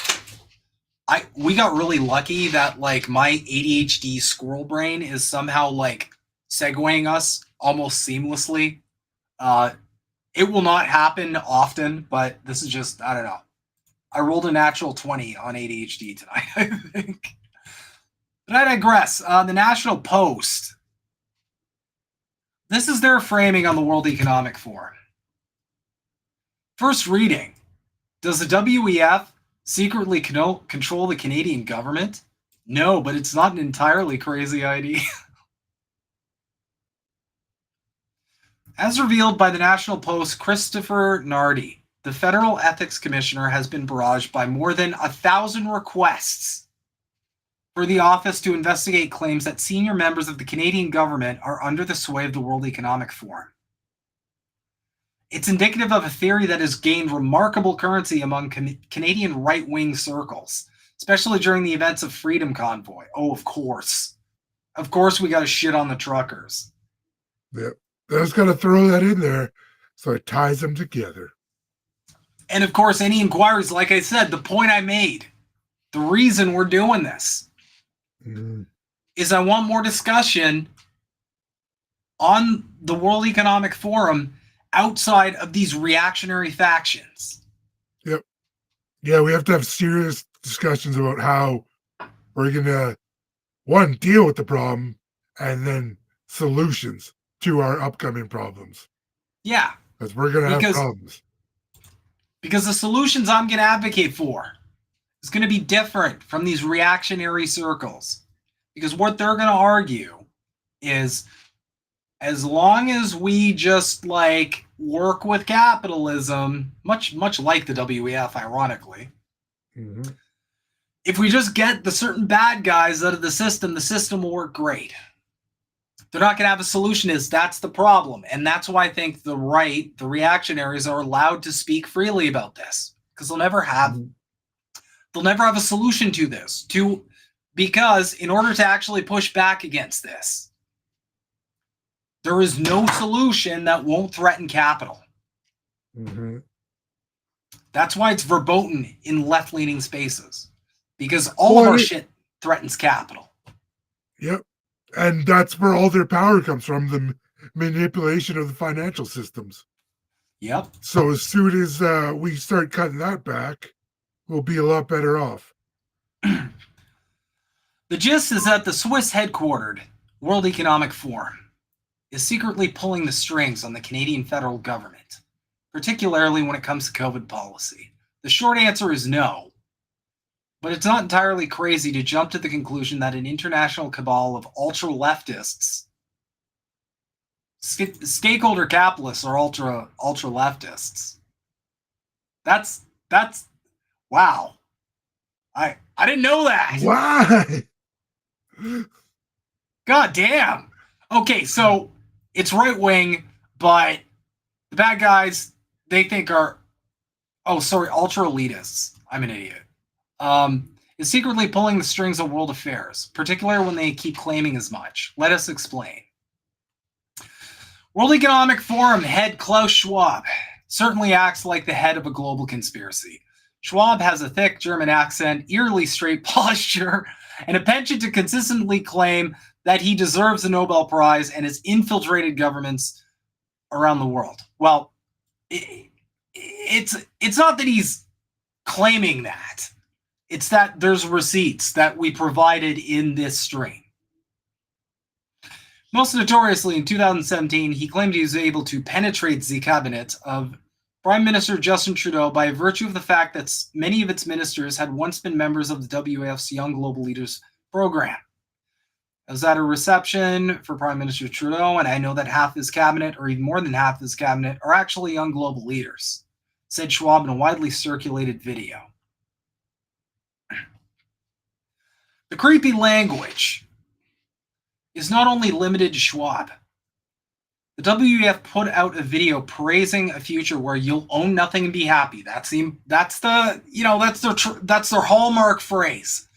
we got really lucky that like my ADHD squirrel brain is somehow like segueing us almost seamlessly. It will not happen often, but this is just, I don't know. I rolled a natural 20 on ADHD tonight, I think. But I digress. The National Post. This is their framing on the World Economic Forum. First reading. Does the WEF secretly control the Canadian government? No, but it's not an entirely crazy idea. As revealed by the National Post's Christopher Nardi, the Federal Ethics Commissioner has been barraged by more than 1,000 requests for the office to investigate claims that senior members of the Canadian government are under the sway of the World Economic Forum. It's indicative of a theory that has gained remarkable currency among Canadian right-wing circles, especially during the events of Freedom Convoy. Oh, of course. Of course we got to shit on the truckers. Yep. I was going to throw that in there, so it ties them together. And of course, any inquiries, like I said, the point I made, the reason we're doing this is I want more discussion on the World Economic Forum outside of these reactionary factions. Yep. Yeah, we have to have serious discussions about how we're going to, one, deal with the problem, and then solutions to our upcoming problems. Yeah. Because we're going to have problems. Because the solutions I'm going to advocate for is going to be different from these reactionary circles. Because what they're going to argue is as long as we just like work with capitalism, much like the WEF, ironically, if we just get the certain bad guys out of the system will work great. They're not going to have a solution. That's the problem. And that's why I think the right, the reactionaries, are allowed to speak freely about this. Because they'll never have a solution to this. Because in order to actually push back against this, there is no solution that won't threaten capital. That's why it's verboten in left-leaning spaces. Because all of our shit threatens capital. Yep. And that's where all their power comes from, the manipulation of the financial systems. Yep. So as soon as we start cutting that back, we'll be a lot better off. The gist is that the Swiss-headquartered World Economic Forum is secretly pulling the strings on the Canadian federal government, particularly when it comes to COVID policy. The short answer is no. But it's not entirely crazy to jump to the conclusion that an international cabal of ultra-leftists, stakeholder capitalists, are ultra-leftists. That's wow. I didn't know that. Why? God damn. Okay, so it's right wing, but the bad guys they think are ultra elitists. I'm an idiot. Is secretly pulling the strings of world affairs, particularly when they keep claiming as much. Let us explain. World Economic Forum head Klaus Schwab certainly acts like the head of a global conspiracy. Schwab has a thick German accent, eerily straight posture, and a penchant to consistently claim that he deserves the Nobel Prize and has infiltrated governments around the world. Well, it's not that he's claiming that. It's that there's receipts that we provided in this string. Most notoriously, in 2017, he claimed he was able to penetrate the cabinet of Prime Minister Justin Trudeau by virtue of the fact that many of its ministers had once been members of the WEF's Young Global Leaders program. I was at a reception for Prime Minister Trudeau, and I know that half his cabinet, or even more than half his cabinet, are actually young global leaders, said Schwab in a widely circulated video. The creepy language is not only limited to Schwab. The WEF put out a video praising a future where you'll own nothing and be happy. That's their hallmark phrase.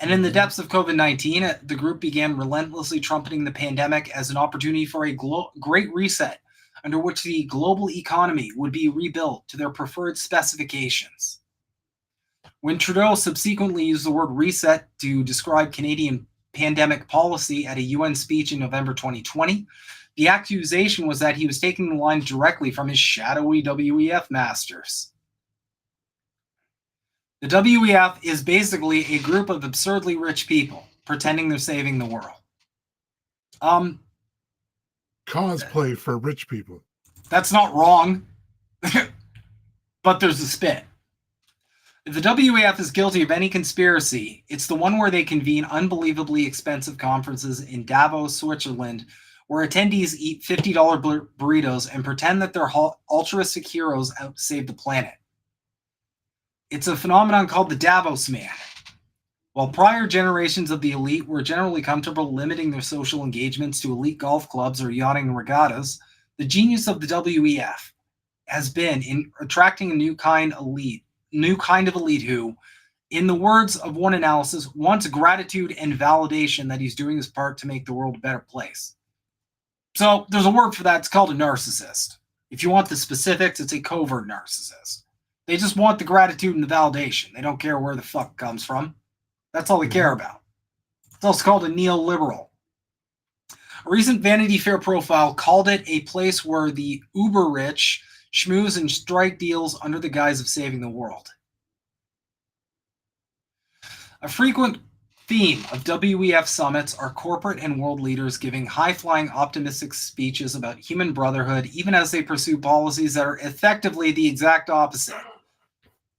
And in the depths of COVID-19, the group began relentlessly trumpeting the pandemic as an opportunity for a great reset under which the global economy would be rebuilt to their preferred specifications. When Trudeau subsequently used the word reset to describe Canadian pandemic policy at a UN speech in November 2020, the accusation was that he was taking the line directly from his shadowy WEF masters. The WEF is basically a group of absurdly rich people pretending they're saving the world. Cosplay for rich people. That's not wrong, but there's a spin. If the WEF is guilty of any conspiracy, it's the one where they convene unbelievably expensive conferences in Davos, Switzerland, where attendees eat $50 burritos and pretend that they're altruistic heroes out to save the planet. It's a phenomenon called the Davos Man. While prior generations of the elite were generally comfortable limiting their social engagements to elite golf clubs or yachting regattas, the genius of the WEF has been in attracting a new kind of elite who, in the words of one analysis, wants gratitude and validation that he's doing his part to make the world a better place. So there's a word for that. It's called a narcissist. If you want the specifics, it's a covert narcissist. They just want the gratitude and the validation. They don't care where the fuck it comes from. That's all they care about. It's also called a neoliberal. A recent Vanity Fair profile called it a place where the uber rich schmooze and strike deals under the guise of saving the world. A frequent theme of WEF summits are corporate and world leaders giving high-flying optimistic speeches about human brotherhood, even as they pursue policies that are effectively the exact opposite,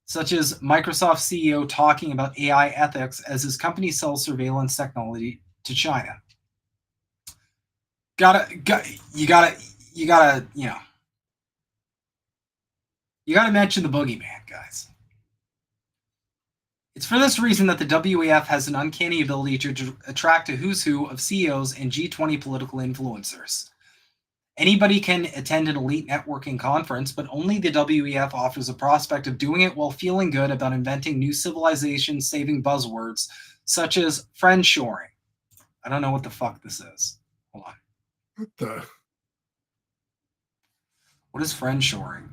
such as Microsoft CEO talking about AI ethics as his company sells surveillance technology to China. You gotta mention the boogeyman, guys. It's for this reason that the WEF has an uncanny ability to attract a who's who of CEOs and G20 political influencers. Anybody can attend an elite networking conference, but only the WEF offers a prospect of doing it while feeling good about inventing new civilization-saving buzzwords, such as friendshoring. I don't know what the fuck this is. Hold on. What is friendshoring?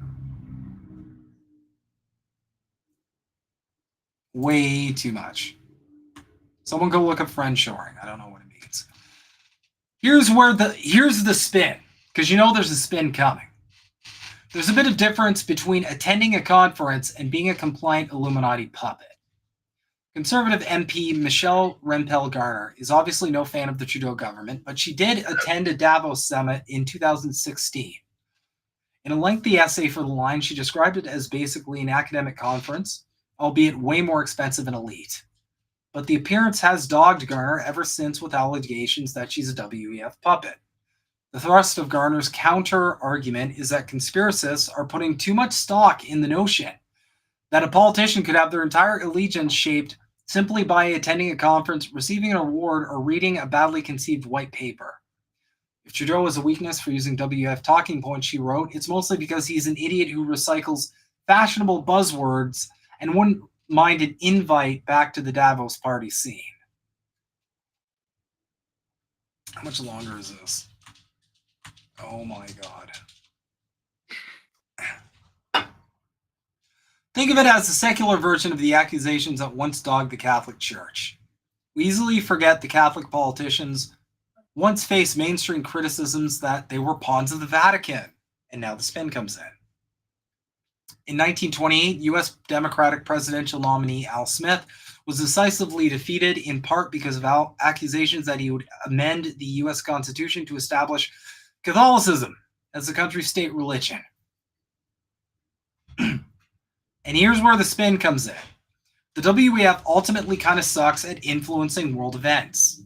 Way too much. Someone go look up friendshoring. I don't know what it means. Here's the spin, because you know there's a spin coming. There's a bit of difference between attending a conference and being a compliant Illuminati puppet. Conservative MP Michelle Rempel-Garner is obviously no fan of the Trudeau government, but she did attend a Davos summit in 2016. In a lengthy essay for The Line, she described it as basically an academic conference, albeit way more expensive and elite. But the appearance has dogged Garner ever since with allegations that she's a WEF puppet. The thrust of Garner's counter-argument is that conspiracists are putting too much stock in the notion that a politician could have their entire allegiance shaped simply by attending a conference, receiving an award, or reading a badly conceived white paper. If Trudeau has a weakness for using WEF talking points, she wrote, it's mostly because he's an idiot who recycles fashionable buzzwords and wouldn't mind an invite back to the Davos party scene. How much longer is this? Oh my God. Think of it as a secular version of the accusations that once dogged the Catholic Church. We easily forget the Catholic politicians once faced mainstream criticisms that they were pawns of the Vatican, and now the spin comes in. In 1928, U.S. Democratic presidential nominee Al Smith was decisively defeated in part because of accusations that he would amend the U.S. Constitution to establish Catholicism as the country's state religion. And here's where the spin comes in. The WEF ultimately kind of sucks at influencing world events.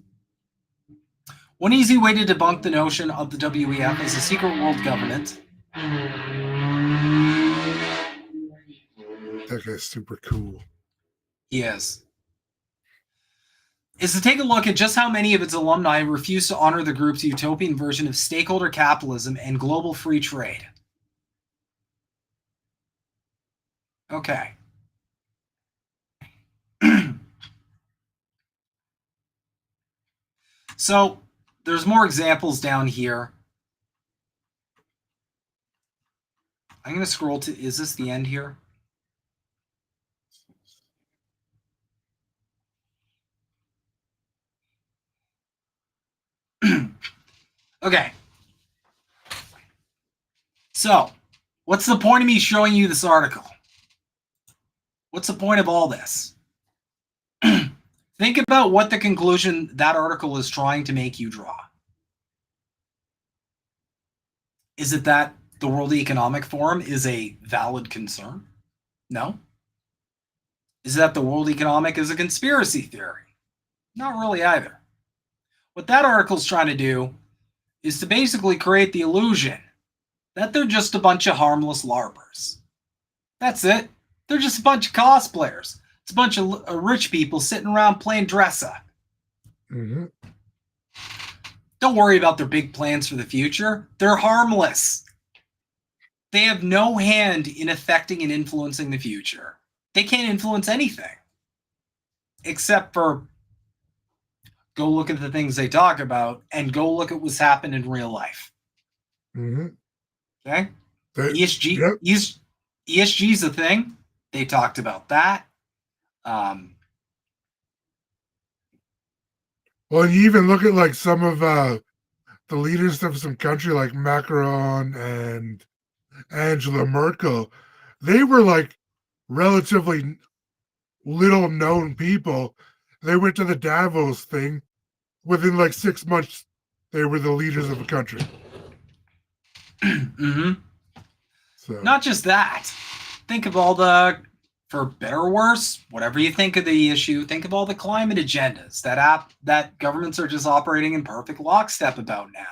One easy way to debunk the notion of the WEF as a secret world government. That guy's super cool. He is to take a look at just how many of its alumni refuse to honor the group's utopian version of stakeholder capitalism and global free trade. Okay. So there's more examples down here. I'm going to scroll to, is this the end here? Okay. So, what's the point of me showing you this article? What's the point of all this? Think about what the conclusion that article is trying to make you draw. Is it that the World Economic Forum is a valid concern? No. Is it that the World Economic is a conspiracy theory? Not really either. What that article is trying to do is to basically create the illusion that they're just a bunch of harmless LARPers. That's it. They're just a bunch of cosplayers. It's a bunch of rich people sitting around playing dress-up. Mm-hmm. Don't worry about their big plans for the future. They're harmless. They have no hand in affecting and influencing the future. They can't influence anything. Except for go look at the things they talk about and go look at what's happened in real life. Mm-hmm. Okay? ESG, yep. ESG's a thing. They talked about that. Well, you even look at like some of the leaders of some country like Macron and Angela Merkel. They were like relatively little known people. They went to the Davos thing. Within like 6 months, they were the leaders of a country. Mm-hmm. So. Not just that. Think of all the, for better or worse, whatever you think of the issue, think of all the climate agendas that governments are just operating in perfect lockstep about now.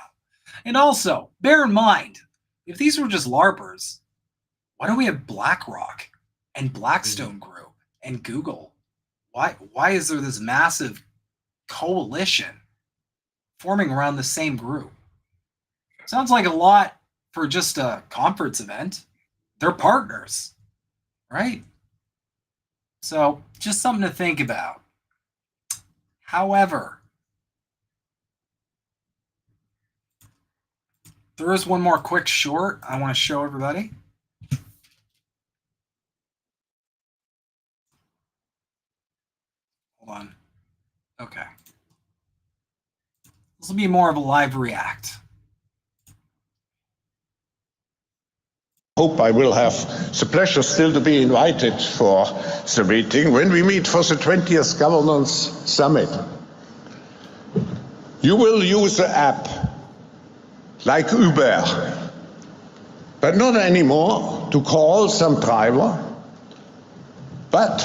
And also, bear in mind, if these were just LARPers, why do we have BlackRock and Blackstone Group and Google? Why is there this massive coalition forming around the same group? Sounds like a lot for just a conference event. They're partners, right? So just something to think about. However, there is one more quick short I want to show everybody. Hold on. Okay. This will be more of a live react. Hope I will have the pleasure still to be invited for the meeting when we meet for the 20th Governance Summit. You will use the app like Uber, but not anymore to call some driver, but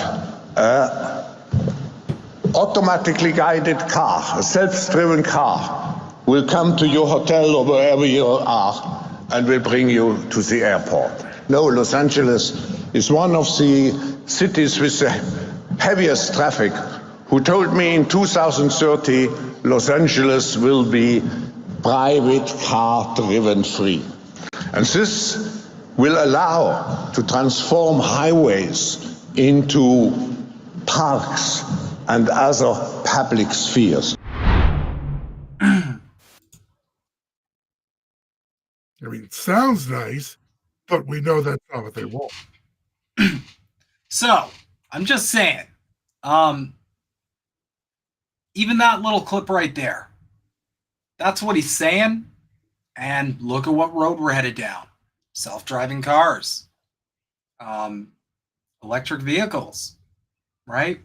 automatically guided car, a self-driven car, will come to your hotel or wherever you are and will bring you to the airport. No, Los Angeles is one of the cities with the heaviest traffic, who told me in 2030 Los Angeles will be private car driven free. And this will allow to transform highways into parks and other public spheres. I mean, it sounds nice, but we know that's not what they want. So, I'm just saying, even that little clip right there, that's what he's saying. And look at what road we're headed down. Self-driving cars, electric vehicles, right?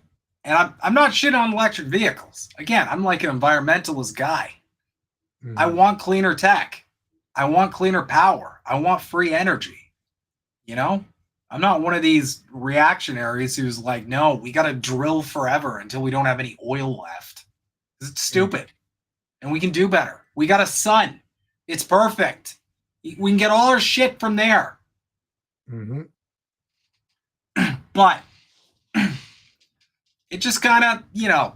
And I'm not shitting on electric vehicles. Again, I'm like an environmentalist guy. I want cleaner tech. I want cleaner power. I want free energy. You know? I'm not one of these reactionaries who's like, no, we got to drill forever until we don't have any oil left. It's stupid. And we can do better. We got a sun. It's perfect. We can get all our shit from there. Mm-hmm. But it just kind of, you know,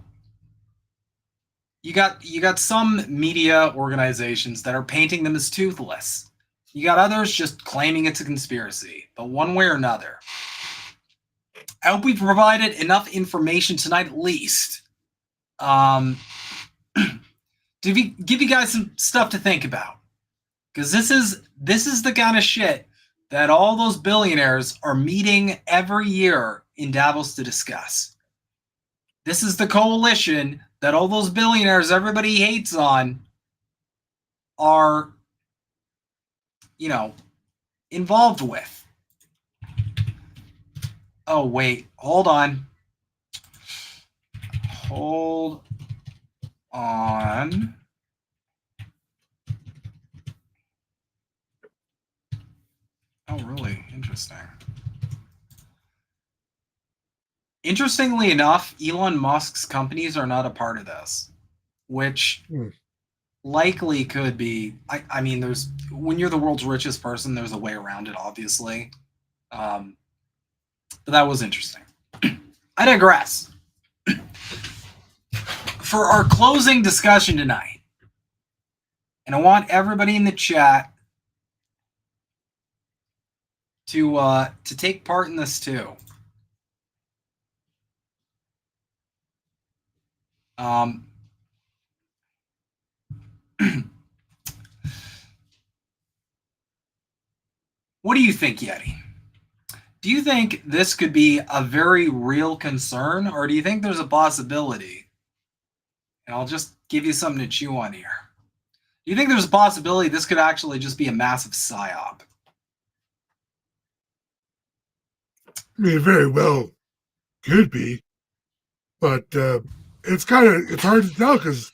you got some media organizations that are painting them as toothless. You got others just claiming it's a conspiracy, but one way or another. I hope we provided enough information tonight, at least, to give you guys some stuff to think about, because this is the kind of shit that all those billionaires are meeting every year in Davos to discuss. This is the coalition that all those billionaires everybody hates on are, you know, involved with. Oh, wait. Hold on. Hold on. Oh, really? Interesting. Interestingly enough, Elon Musk's companies are not a part of this, which likely could be. I mean, there's, when you're the world's richest person, there's a way around it, obviously. But that was interesting. I digress. For our closing discussion tonight, and I want everybody in the chat to take part in this too. What do you think, Yeti? Do you think this could be a very real concern, or do you think there's a possibility? And I'll just give you something to chew on here. Do you think there's a possibility this could actually just be a massive psyop? I mean, it very well could be, but it's hard to tell because,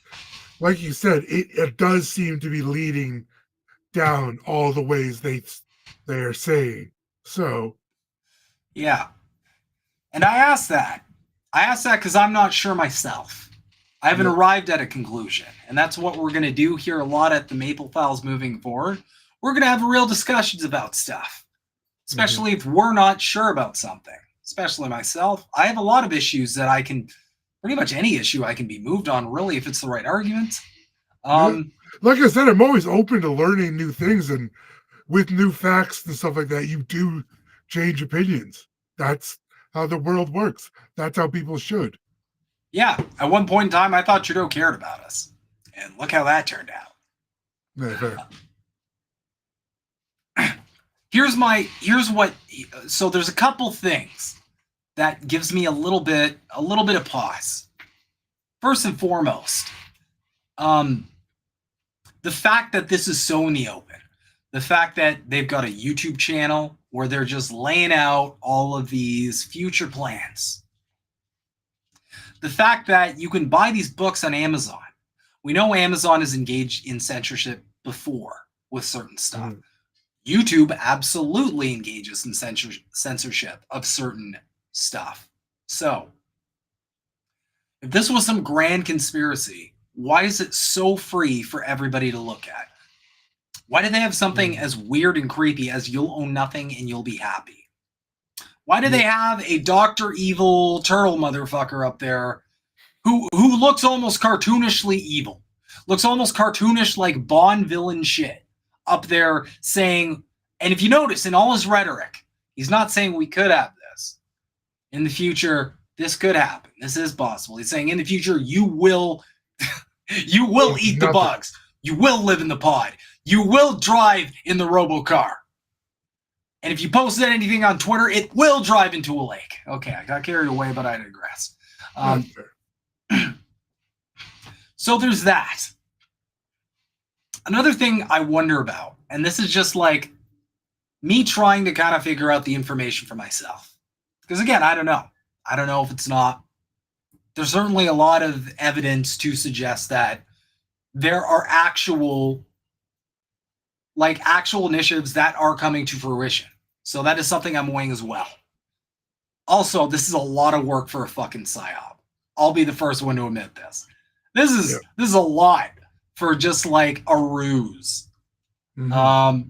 like you said, it does seem to be leading down all the ways they are saying. So, yeah. And I asked that because I'm not sure myself. I haven't arrived at a conclusion, and that's what we're going to do here a lot at the Maple Files moving forward. We're going to have real discussions about stuff, especially if we're not sure about something, especially myself. I have a lot of issues that I can, pretty much any issue I can be moved on, really, if it's the right argument. Like I said, I'm always open to learning new things, and with new facts and stuff like that, you do change opinions. That's how the world works. That's how people should. Yeah, at one point in time, I thought Trudeau cared about us, and look how that turned out. So there's a couple things that gives me a little bit of pause. First and foremost, the fact that this is so in the open, the fact that they've got a YouTube channel where they're just laying out all of these future plans. The fact that you can buy these books on Amazon. We know Amazon is engaged in censorship before with certain stuff. YouTube absolutely engages in censorship of certain stuff. So, if this was some grand conspiracy, why is it so free for everybody to look at? Why do they have something as weird and creepy as you'll own nothing and you'll be happy? Why do they have a Dr. Evil turtle motherfucker up there who looks almost cartoonishly evil? Looks almost cartoonish like Bond villain shit up there saying, and if you notice in all his rhetoric, he's not saying we could have this. In the future, this could happen. This is possible. He's saying in the future, you will eat the bugs. You will live in the pod. You will drive in the robo-car. And if you posted anything on Twitter, it will drive into a lake. Okay, I got carried away, but I digress. So there's that. Another thing I wonder about, and this is just like me trying to kind of figure out the information for myself. Because again, I don't know. I don't know if it's not. There's certainly a lot of evidence to suggest that there are actual initiatives that are coming to fruition. So that is something I'm weighing as well. Also, this is a lot of work for a fucking psyop. I'll be the first one to admit this. This is a lot for just like a ruse. Mm-hmm.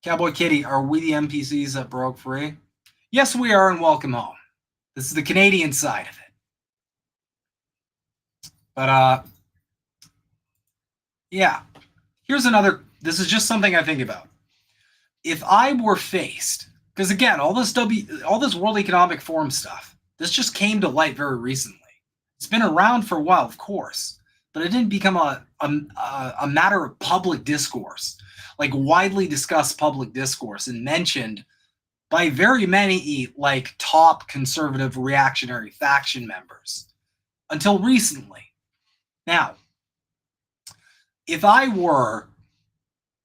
Cowboy Kitty, are we the NPCs that broke free? Yes, we are, and welcome home. This is the Canadian side of it. But yeah. Here's another. This is just something I think about. If I were faced, because again, all this World Economic Forum stuff, this just came to light very recently. It's been around for a while, of course, but it didn't become a matter of public discourse, like widely discussed public discourse and mentioned by very many like top conservative reactionary faction members until recently. Now, if I were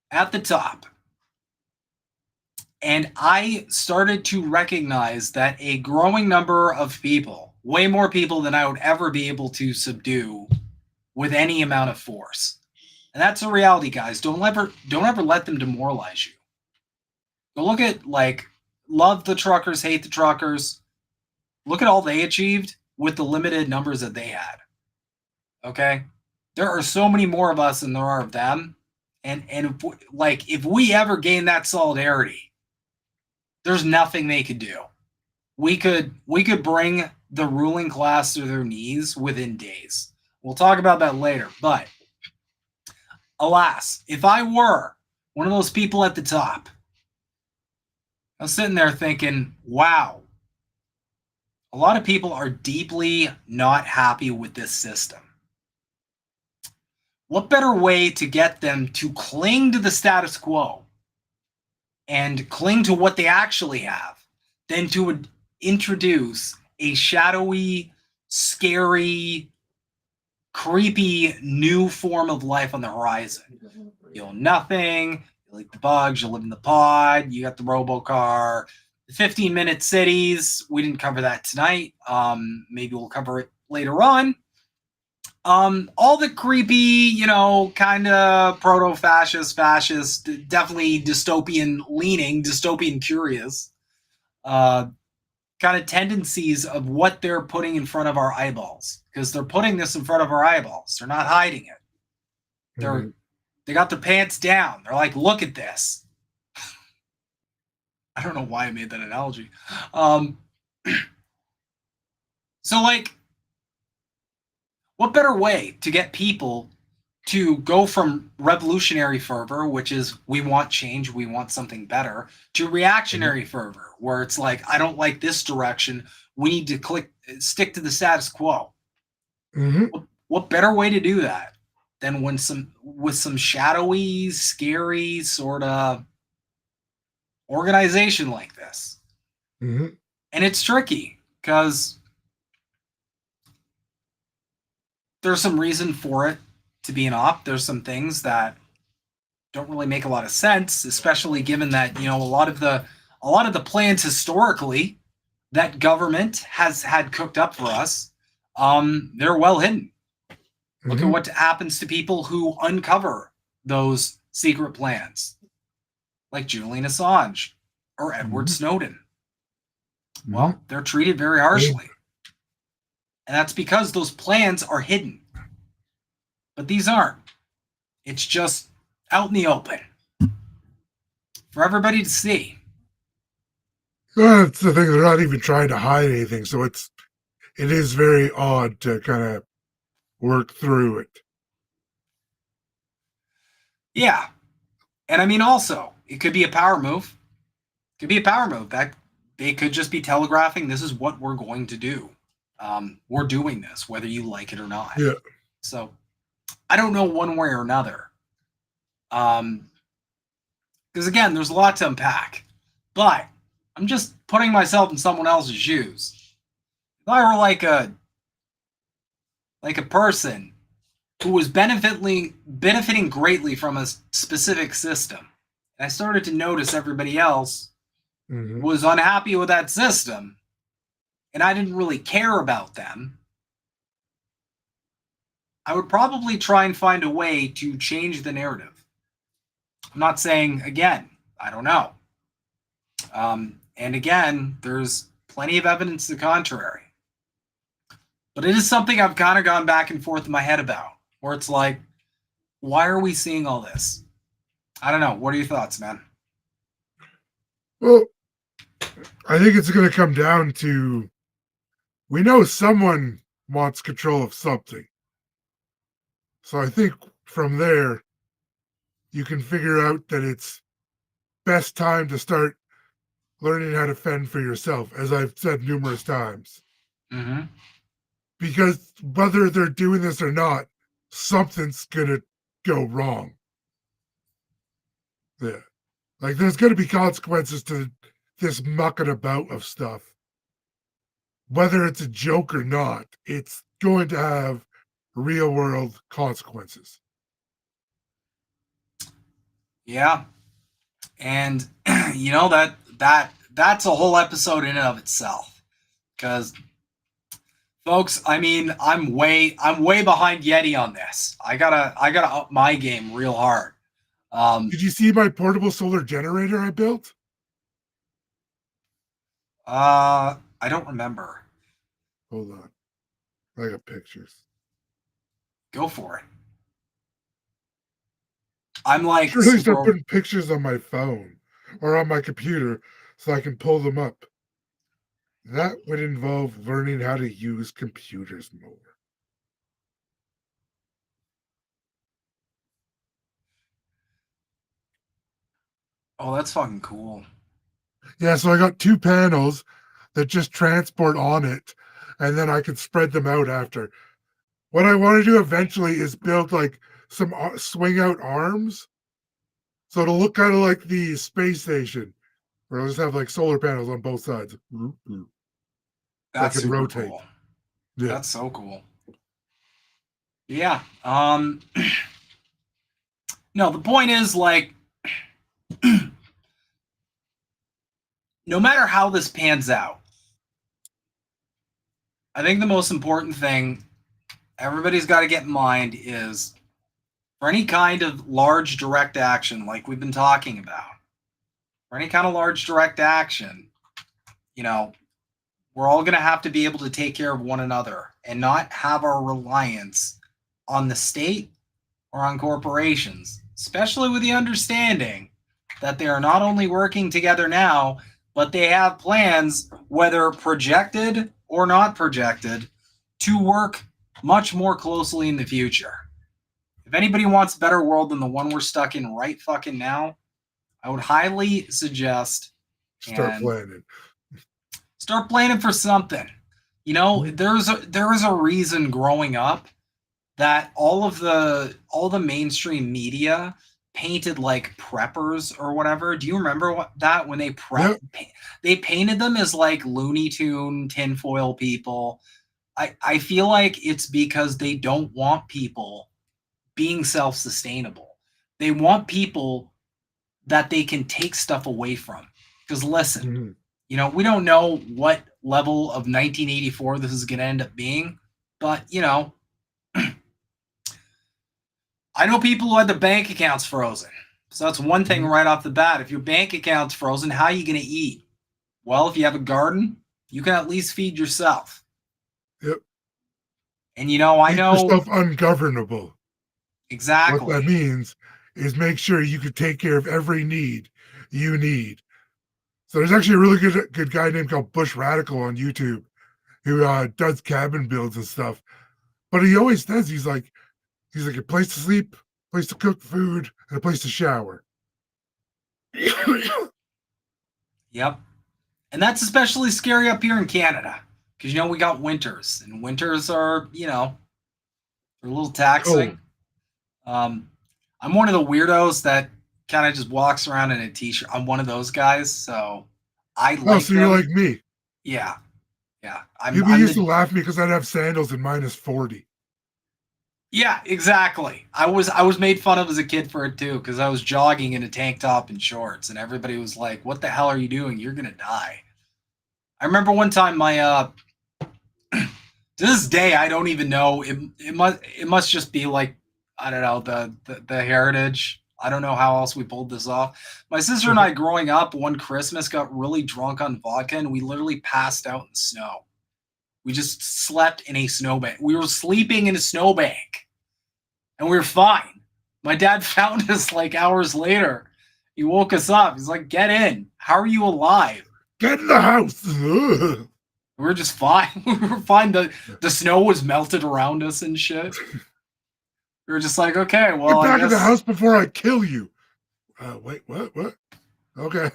at the top and I started to recognize that a growing number of people, way more people than I would ever be able to subdue with any amount of force. And that's a reality, guys. Don't ever let them demoralize you. Go look at like love the truckers, hate the truckers. Look at all they achieved with the limited numbers that they had. Okay? There are so many more of us than there are of them. And if we ever gain that solidarity, there's nothing they could do. We could bring the ruling class to their knees within days. We'll talk about that later. But alas, if I were one of those people at the top, I was sitting there thinking, wow, a lot of people are deeply not happy with this system. What better way to get them to cling to the status quo and cling to what they actually have than to introduce a shadowy, scary, creepy new form of life on the horizon? You own nothing, you like the bugs, you live in the pod, you got the robocar, the 15-minute cities. We didn't cover that tonight. Maybe we'll cover it later on. All the creepy, kind of proto-fascist, definitely dystopian leaning, dystopian curious, kind of tendencies of what they're putting in front of our eyeballs, because they're putting this in front of our eyeballs. They're not hiding it. They got their pants down. They're like, look at this. I don't know why I made that analogy. So like, what better way to get people to go from revolutionary fervor, which is we want change, we want something better, to reactionary fervor, where it's like, I don't like this direction, we need to stick to the status quo. What better way to do that than with some shadowy, scary sort of organization like this? And it's tricky because there's some reason for it to be an op. There's some things that don't really make a lot of sense, especially given that, a lot of the plans historically that government has had cooked up for us, they're well hidden. Look at what happens to people who uncover those secret plans, like Julian Assange or Edward Snowden. Well, they're treated very harshly. And that's because those plans are hidden. But these aren't. It's just out in the open for everybody to see. That's the thing. They're not even trying to hide anything, so it is very odd to kind of work through it. Yeah. And I mean, also, it could be a power move. It could be a power move. That they could just be telegraphing, this is what we're going to do. We're doing this, whether you like it or not. Yeah. So I don't know one way or another. Because again, there's a lot to unpack. But I'm just putting myself in someone else's shoes. If I were like a person who was benefiting greatly from a specific system, and I started to notice everybody else was unhappy with that system, and I didn't really care about them, I would probably try and find a way to change the narrative. I'm not saying, again, I don't know. And again, there's plenty of evidence to the contrary. But it is something I've kind of gone back and forth in my head about, where it's like, why are we seeing all this? I don't know. What are your thoughts, man? Well, I think it's going to come down to, we know someone wants control of something. So I think from there, you can figure out that it's best time to start learning how to fend for yourself, as I've said numerous times. Mm-hmm. Because whether they're doing this or not, something's going to go wrong. Yeah. Like, there's going to be consequences to this mucking about of stuff. Whether it's a joke or not, it's going to have real world consequences. Yeah. And you know, that's a whole episode in and of itself. Because folks, I mean, I'm way behind Yeti on this. I gotta up my game real hard. Did you see my portable solar generator I built? I don't remember. Hold on. I got pictures. Go for it. I'm like, I should really start putting pictures on my phone or on my computer so I can pull them up. That would involve learning how to use computers more. Oh, that's fucking cool. Yeah, so I got 2 panels that just transport on it, and then I can spread them out after. What I want to do eventually is build like some swing out arms. So it'll look kind of like the space station, where I'll just have like solar panels on both sides. That's I can super rotate. Cool. Yeah. That's so cool. Yeah. No, the point is, like, no matter how this pans out, I think the most important thing everybody's got to get in mind is, for any kind of large direct action like we've been talking about, for any kind of large direct action, you know, we're all going to have to be able to take care of one another and not have our reliance on the state or on corporations, especially with the understanding that they are not only working together now, but they have plans, whether projected or not projected, to work much more closely in the future. If anybody wants a better world than the one we're stuck in right fucking now, I would highly suggest start planning for something. You know, there is a reason growing up that all the mainstream media painted like preppers or whatever. Do you remember that when they they painted them as like Looney Tune tinfoil people? I feel like it's because they don't want people being self-sustainable. They want people that they can take stuff away from. Because listen, you know, we don't know what level of 1984 this is going to end up being, but, you know, I know people who had their bank accounts frozen. So that's one thing right off the bat. If your bank account's frozen, how are you going to eat? Well, if you have a garden, you can at least feed yourself. Yep. And, you know, I know... Make yourself ungovernable. Exactly. What that means is make sure you can take care of every need you need. So there's actually a really good guy named called Bush Radical on YouTube who does cabin builds and stuff. But he always says he's like a place to sleep, place to cook food, and a place to shower. Yep. And that's especially scary up here in Canada because, we got winters, and winters are, they're a little taxing. I'm one of the weirdos that kind of just walks around in a t-shirt. I'm one of those guys, so I like so you're like me. Yeah. People used to laugh at me because I'd have sandals in -40. Yeah, exactly. I was made fun of as a kid for it too, because I was jogging in a tank top and shorts, and everybody was like, "What the hell are you doing? You're gonna die." I remember one time my to this day I don't even know. It must just be like, I don't know, the heritage. I don't know how else we pulled this off. My sister and I, growing up, one Christmas got really drunk on vodka, and we literally passed out in the snow. We just slept in a snowbank. We were sleeping in a snowbank, and we were fine. My dad found us like hours later. He woke us up. He's like, "Get in. How are you alive? Get in the house." We were just fine. We were fine. The snow was melted around us and shit. We were just like, okay, well, get back in the house before I kill you. Wait, what? Okay.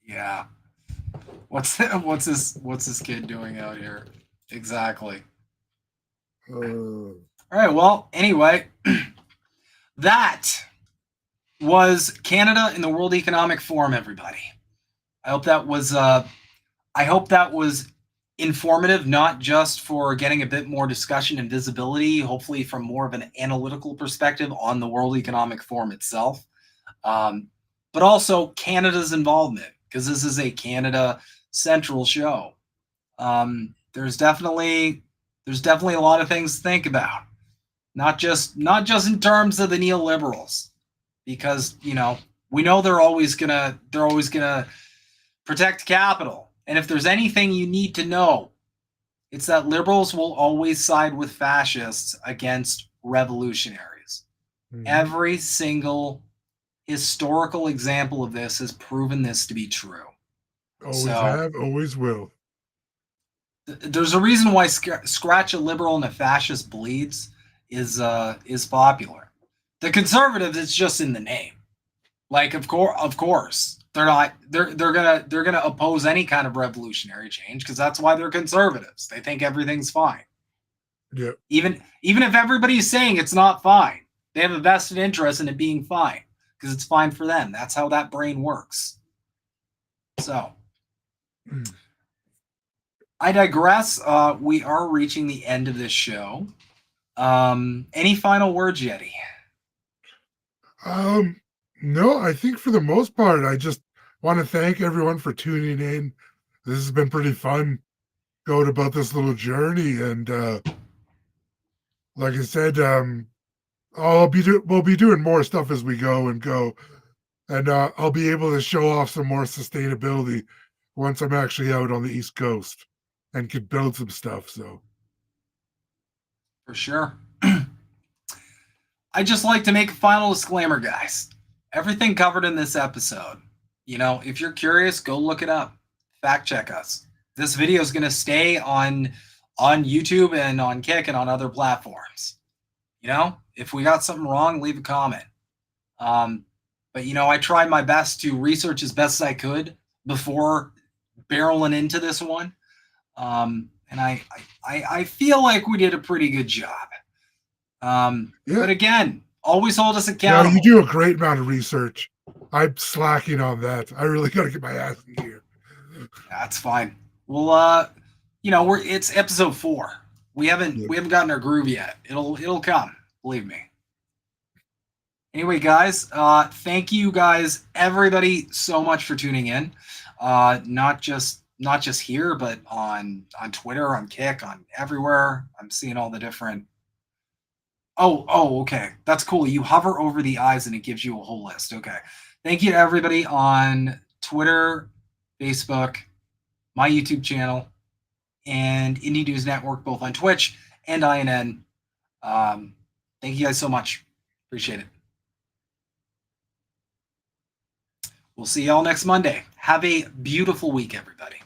Yeah. What's this kid doing out here? Exactly. All right. Well, anyway, that was Canada in the World Economic Forum. Everybody, I hope that was informative, not just for getting a bit more discussion and visibility, hopefully from more of an analytical perspective on the World Economic Forum itself, but also Canada's involvement, because this is a Canada central show. There's definitely a lot of things to think about, not just in terms of the neoliberals, because we know they're always gonna protect capital. And if there's anything you need to know, it's that liberals will always side with fascists against revolutionaries. Mm-hmm. Every single historical example of this has proven this to be true. Always have, always will. There's a reason why scratch a liberal and a fascist bleeds is popular. The conservatives, it's just in the name. Like, of course. They're gonna oppose any kind of revolutionary change, because that's why they're conservatives. They think everything's fine. Yeah. Even if everybody's saying it's not fine, they have a vested interest in it being fine, because it's fine for them. That's how that brain works. So, I digress. We are reaching the end of this show. Any final words, Yeti? No, I think for the most part, I just want to thank everyone for tuning in. This has been pretty fun going about this little journey, and like I said, we'll be doing more stuff as we go, and I'll be able to show off some more sustainability once I'm actually out on the East Coast and can build some stuff. So, for sure. I just like to make a final disclaimer, guys. Everything covered in this episode, if you're curious, go look it up. Fact check us. This video is going to stay on YouTube and on Kick and on other platforms. If we got something wrong, leave a comment. But I tried my best to research as best as I could before barreling into this one. And I feel like we did a pretty good job. But again, always hold us accountable. Yeah, you do a great amount of research. I'm slacking on that. I really got to get my ass in gear. That's fine. Well, it's episode 4. We haven't gotten our groove yet. It'll come. Believe me. Anyway, guys, thank you guys, everybody, so much for tuning in. Not just here, but on Twitter, on Kick, on everywhere. I'm seeing all the different. Oh, okay. That's cool. You hover over the eyes and it gives you a whole list. Okay. Thank you to everybody on Twitter, Facebook, my YouTube channel, and Indie News Network, both on Twitch and INN. Thank you guys so much. Appreciate it. We'll see y'all next Monday. Have a beautiful week, everybody.